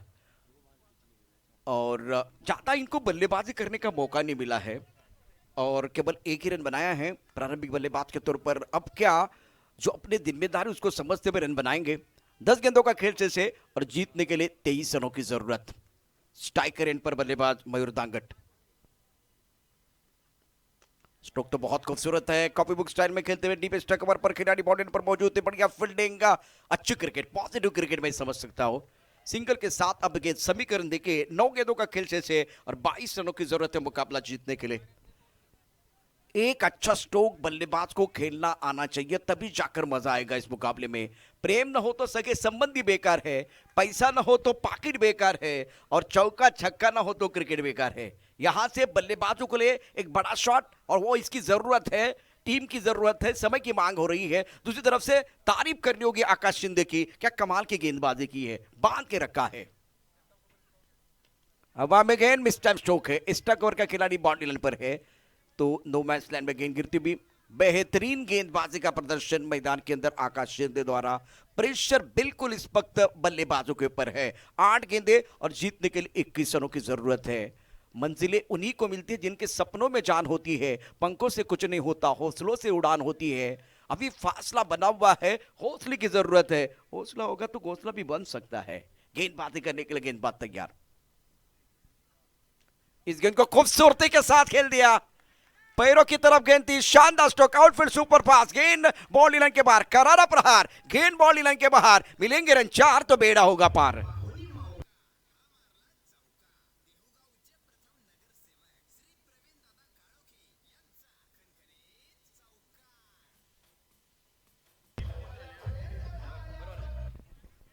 और ज्यादा इनको बल्लेबाजी करने का मौका नहीं मिला है और केवल 1 ही रन बनाया है प्रारंभिक बल्लेबाज के तौर पर। अब क्या जो अपने जिम्मेदारी उसको समझते हुए रन बनाएंगे। 10 गेंदों का खेल से और जीतने के लिए 23 रनों की जरूरत। स्ट्राइकर एंड पर बल्लेबाज मयूर दांगट। स्ट्रोक तो बहुत खूबसूरत है, कॉपी बुक स्टाइल में खेलते हुए डीप स्ट्राइक कवर पर खिलाड़ी बॉडी पर मौजूद है। बढ़िया फील्डिंग, अच्छी क्रिकेट, पॉजिटिव क्रिकेट में समझ सकता हूं। सिंगल के साथ अब गेंद समीकरण देखिए, 9 गेंदों का खेल से और 22 रनों की जरूरत है मुकाबला जीतने के लिए। एक अच्छा स्ट्रोक बल्लेबाज को खेलना आना चाहिए, तभी जाकर मजा आएगा इस मुकाबले में। प्रेम न हो तो सगे संबंधी बेकार है, पैसा न हो तो पाकिट बेकार है और चौका छक्का न हो तो क्रिकेट बेकार है। यहां से बल्लेबाजों के लिए एक बड़ा शॉट और वो इसकी जरूरत है, टीम की जरूरत है, समय की मांग हो रही है। दूसरी तरफ से तारीफ करनी होगी आकाश शिंदे की, क्या कमाल की गेंदबाजी की है, बांध के रखा है। हवा में गेंद, मिस टाइम स्ट्रोक है, स्टक ओवर का खिलाड़ी बाउंड्री लाइन पर है तो नो मैच लाइन में गेंद गिरती भी। बेहतरीन गेंदबाजी का प्रदर्शन मैदान के अंदर आकाश शिंदे द्वारा। प्रेशर बिल्कुल इस वक्त बल्लेबाजों के ऊपर है। 8 गेंदें और जीतने के लिए 21 रनों की जरूरत है। मंजिलें उन्हीं को मिलती है जिनके सपनों में जान होती है, पंखों से कुछ नहीं होता, हौसलों से उड़ान होती है। अभी फासला बना हुआ है, हौसले की जरूरत है। हौसला होगा तो घोंसला भी बन सकता है। गेंदबाजी करने के लिए गेंदबाज तैयार। इस गेंद को खूबसूरती के साथ खेल दिया, पैरों की तरफ गेंद थी, शानदार स्ट्रोक, आउटफील्ड सुपर फास्ट, गेंद बाउंड्री लाइन के बाहर, करारा प्रहार, गेंद बाउंड्री लाइन के बाहर, मिलेंगे रन 4 तो बेड़ा होगा पार।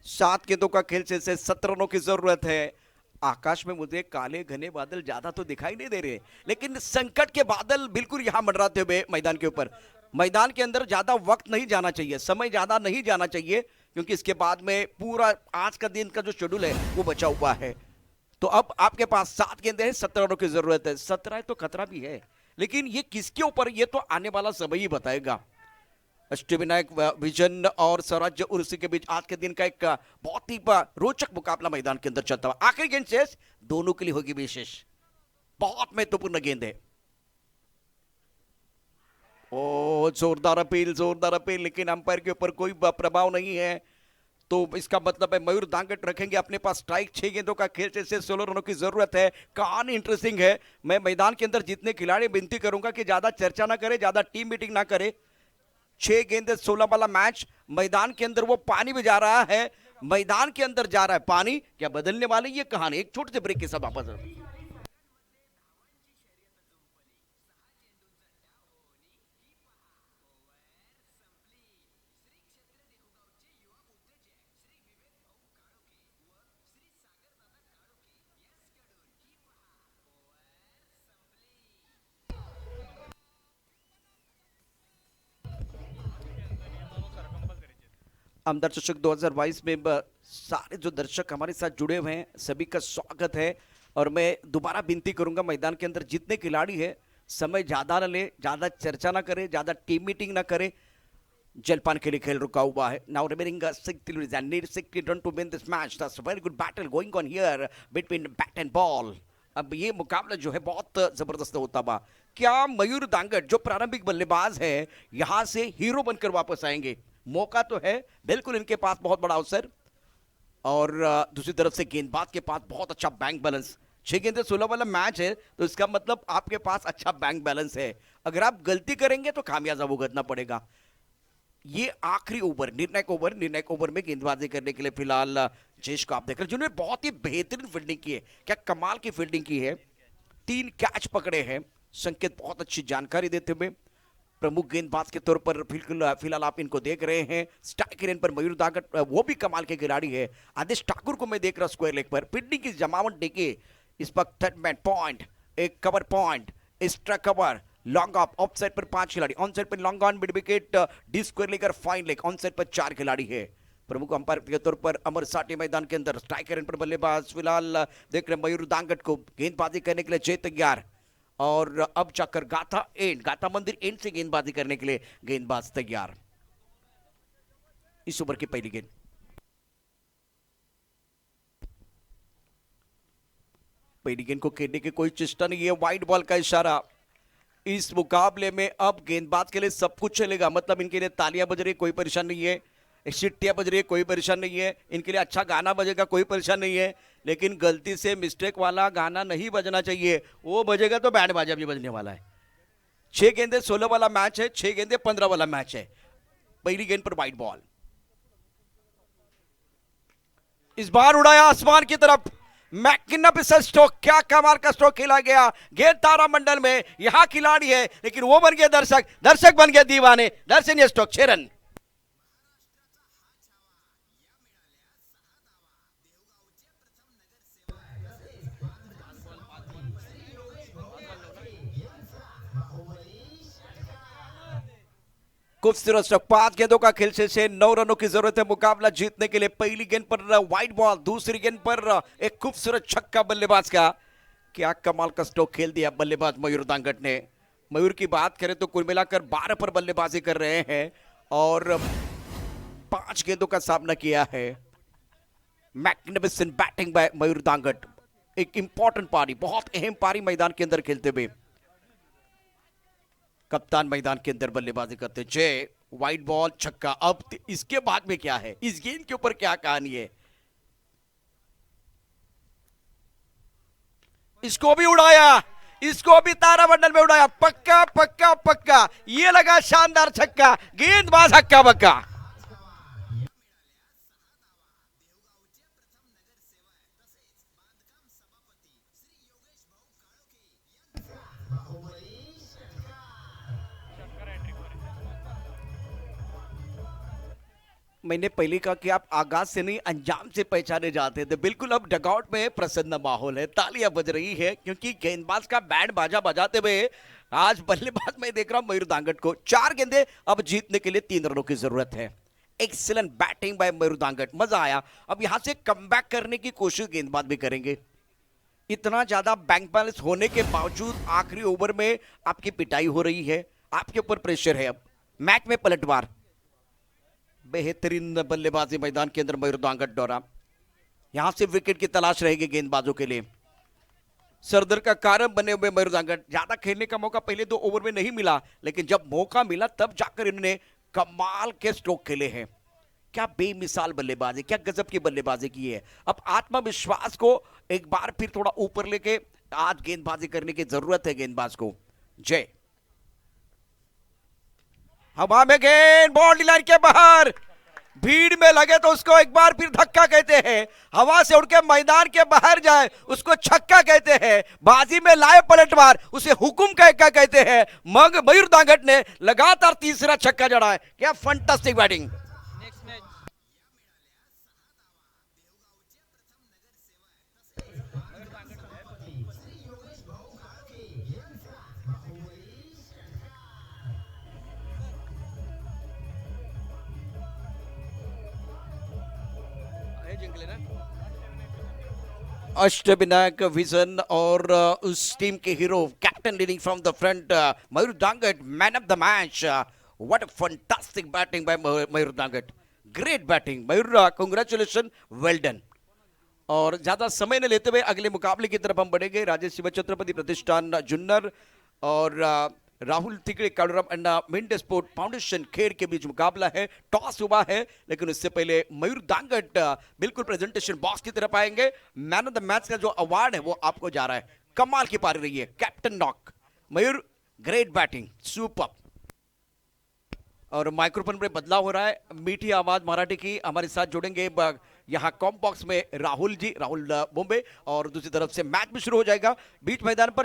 7 गेंदों का खेल से 17 रनों की जरूरत है। आकाश में मुझे काले घने बादल ज्यादा तो दिखाई नहीं दे रहे, लेकिन संकट के बादल बिल्कुल यहां मंडराते हुए मैदान के ऊपर। मैदान के अंदर ज्यादा वक्त नहीं जाना चाहिए, समय ज्यादा नहीं जाना चाहिए, क्योंकि इसके बाद में पूरा आज का दिन का जो शेड्यूल है वो बचा हुआ है। तो अब आपके पास 7 गेंदे हैं, 17 रनों की जरूरत है। 17 है तो खतरा भी है, लेकिन ये किसके ऊपर, ये तो आने वाला समय ही बताएगा। अष्टविनायक विजन और स्वराज्य उर्सी के बीच आज के दिन का एक बहुत ही रोचक मुकाबला मैदान के अंदर चलता हुआ। आखिरी गेंद शेष दोनों के लिए होगी विशेष, बहुत महत्वपूर्ण गेंद है। ओ जोरदार अपील, लेकिन अंपायर के ऊपर कोई प्रभाव नहीं है, तो इसका मतलब है मयूर दांगट रखेंगे अपने पास स्ट्राइक। 6 गेंदों का खेल से 16 रनों की जरूरत है। कहानी इंटरेस्टिंग है। मैं मैदान के अंदर जितने खिलाड़ी विनती करूंगा कि ज्यादा चर्चा ना करे, ज्यादा टीम मीटिंग ना करे। 6 गेंदे 16 वाला मैच, मैदान के अंदर वो पानी भी जा रहा है, मैदान के अंदर जा रहा है पानी, क्या बदलने वाली ये कहानी। एक छोटे से ब्रेक के साथ वापस। आमदार चषक 2022 में सारे जो दर्शक हमारे साथ जुड़े हुए हैं सभी का स्वागत है। और मैं दोबारा विनती करूंगा मैदान के अंदर जितने खिलाड़ी हैं समय ज्यादा ना ले, ज्यादा चर्चा ना करे, ज्यादा टीम मीटिंग ना करे। जलपान के लिए खेल रुका हुआ है। Now remaining 60 minutes and need 60 run to win this match. That's a very good battle going on here between bat and ball. अब ये मुकाबला जो है बहुत जबरदस्त होता हुआ। क्या मयूर दांगट जो प्रारंभिक बल्लेबाज है यहां से हीरो बनकर वापस आएंगे? मौका तो है बिल्कुल इनके पास, बहुत बड़ा अवसर। और दूसरी तरफ से गेंदबाज के पास बहुत अच्छा बैंक बैलेंस। 6 गेंदे 16 वाला मैच है, तो इसका मतलब आपके पास अच्छा बैंक बैलेंस है। अगर आप गलती करेंगे तो खामियाजा भुगतना पड़ेगा। ये आखिरी ओवर, निर्णायक ओवर में गेंदबाजी करने के लिए फिलहाल जयेश को आप देख रहे हैं, जिन्होंने बहुत ही बेहतरीन फील्डिंग की है। क्या कमाल की फील्डिंग की है, 3 कैच पकड़े हैं। संकेत बहुत अच्छी जानकारी देते हुए प्रमुख गेंदबाज के तौर पर फिलहाल आप इनको देख रहे हैं। स्ट्राइक रेन पर मयूर दागट वो भी कमाल के खिलाड़ी है। आदेश ठाकुर को मैं देख रहा स्क्वायर लेग पर। फील्डिंग की जमावट देखिए इस वक्त। थर्ड मैन पॉइंट, एक cover point, extra cover, long off side पर 5 खिलाड़ी, ऑन साइड पर long on, mid wicket, deep square लेकर फाइन लेग, ऑन साइड पर 4 खिलाड़ी है। प्रमुख अंपायर के तौर पर अमर साटी मैदान के अंदर। स्ट्राइकर पर बल्लेबाज फिलहाल देख रहे मयूर दांगट को। गेंदबाजी करने के लिए जय तैयार, और अब जाकर गाथा मंदिर एंड से गेंदबाजी करने के लिए गेंदबाज तैयार। इस ओवर की पहली गेंद, को खेलने की कोई चेष्टा नहीं है। वाइड बॉल का इशारा। इस मुकाबले में अब गेंदबाज के लिए सब कुछ चलेगा, मतलब इनके लिए तालियां बज रही, कोई परेशान नहीं है। सिट्टियां बज रही है, कोई परेशान नहीं है। इनके लिए अच्छा गाना बजेगा, कोई परेशान नहीं है। लेकिन गलती से मिस्टेक वाला गाना नहीं बजना चाहिए, वो बजेगा तो बैंड बाजा भी बजने वाला है। 6 गेंदे 16 वाला मैच है, 6 गेंदे 15 वाला मैच है। पहली गेंद पर वाइड बॉल, इस बार उड़ाया आसमान की तरफ। मैग्निफिसेंट स्ट्रोक, क्या कमाल का स्ट्रोक खेला गया। गेंद तारामंडल में, यहां खिलाड़ी है लेकिन वो बन गए दर्शक, दर्शक बन गए दीवाने। दर्शनीय स्ट्रोक, 6 रन। खूबसूरत स्ट्रोक, 5 गेंदों का खेल से 9 रनों की जरूरत है मुकाबला जीतने के लिए। पहली गेंद पर वाइड बॉल, दूसरी गेंद पर एक खूबसूरत छक्का बल्लेबाज का। क्या कमाल का स्ट्रोक खेल दिया बल्लेबाज मयूर दांगट ने। मयूर की बात करें तो कुल मिलाकर 12 पर बल्लेबाजी कर रहे हैं और 5 गेंदों का सामना किया है। Magnificent batting by Mayur Dangat. एक इंपॉर्टेंट पारी, बहुत अहम पारी मैदान के अंदर खेलते हुए। कप्तान मैदान के अंदर बल्लेबाजी करते, जय, वाइड बॉल, छक्का। अब इसके बाद में क्या है, इस गेंद के ऊपर क्या कहानी है। इसको भी उड़ाया, इसको भी तारामंडल में उड़ाया। पक्का पक्का पक्का, ये लगा शानदार छक्का। गेंदबाज हक्का बक्का। मैंने पहले कहा कि आप आगाज से नहीं अंजाम से पहचाने जाते थे। बिल्कुल अब डगआउट में प्रसन्न माहौल है, तालियां बज रही है क्योंकि गेंदबाज का बैंड बाजा बजाते हुए आज बल्लेबाज मैं देख रहा हूं मयूर दांगट को 4 गेंदे अब जीतने के लिए 3 रनों की जरूरत है। Excellent batting by Mayur Dangat, मजा आया। अब यहां से कमबैक करने की कोशिश गेंदबाज भी करेंगे। इतना ज्यादा बैंक बैलेंस होने के बावजूद आखिरी ओवर में आपकी पिटाई हो रही है, आपके ऊपर प्रेशर है। अब मैच में पलटवार, बेहतरीन बल्लेबाजी मैदान के अंदर मयूर दांगट दौरा। यहां से विकेट की तलाश रहेगी गेंदबाजों के लिए। सरदर का कारण बने हुए मयूर दांगट, ज्यादा खेलने का मौका पहले 2 ओवर में नहीं मिला, लेकिन जब मौका मिला तब जाकर इन्होंने कमाल के स्ट्रोक खेले हैं। क्या बेमिसाल बल्लेबाजी, क्या गजब की बल्लेबाजी की है। अब आत्मविश्वास को एक बार फिर थोड़ा ऊपर लेके आज गेंदबाजी करने की जरूरत है गेंदबाज को। जय, हवा में गेंद बाउंड्री लाइन के बाहर, भीड़ में लगे तो उसको एक बार फिर धक्का कहते हैं। हवा से उड़ के मैदान के बाहर जाए उसको छक्का कहते हैं। बाजी में लाए पलटवार उसे हुकुम का एक्का कहते हैं। मग मयूर दांगट ने लगातार तीसरा छक्का जड़ा है। क्या फंटास्टिक बैटिंग। अष्टविनायक विजन और उस टीम के hero captain leading from the front Mayur Dangat, man of the match. What a fantastic batting by Mayur Dangat, great batting Mayur, congratulation, well done. और ज्यादा समय न लेते हुए अगले मुकाबले की तरफ हम बढ़ेंगे। राजेश शिव छत्रपति प्रतिष्ठान जुन्नर और राहुल तिगड़े कालूराम अन्ना मिंड स्पोर्ट फाउंडेशन खेड़ के बीच मुकाबला है। टॉस हुआ है, लेकिन उससे पहले मयूर दांगट बिल्कुल प्रेजेंटेशन बॉक्स की तरफ आएंगे। मैन ऑफ द मैच का जो अवार्ड है वो आपको जा रहा है। कमाल की पारी रही है, captain knock. Mayur, great batting, super. और माइक्रोफोन पे बदलाव हो रहा है, मीठी आवाज मराठी की हमारे साथ जुड़ेंगे यहाँ कॉम बॉक्स में राहुल जी, राहुल मुंबई, और दूसरी तरफ से मैच भी शुरू हो जाएगा। बीच मैदान पर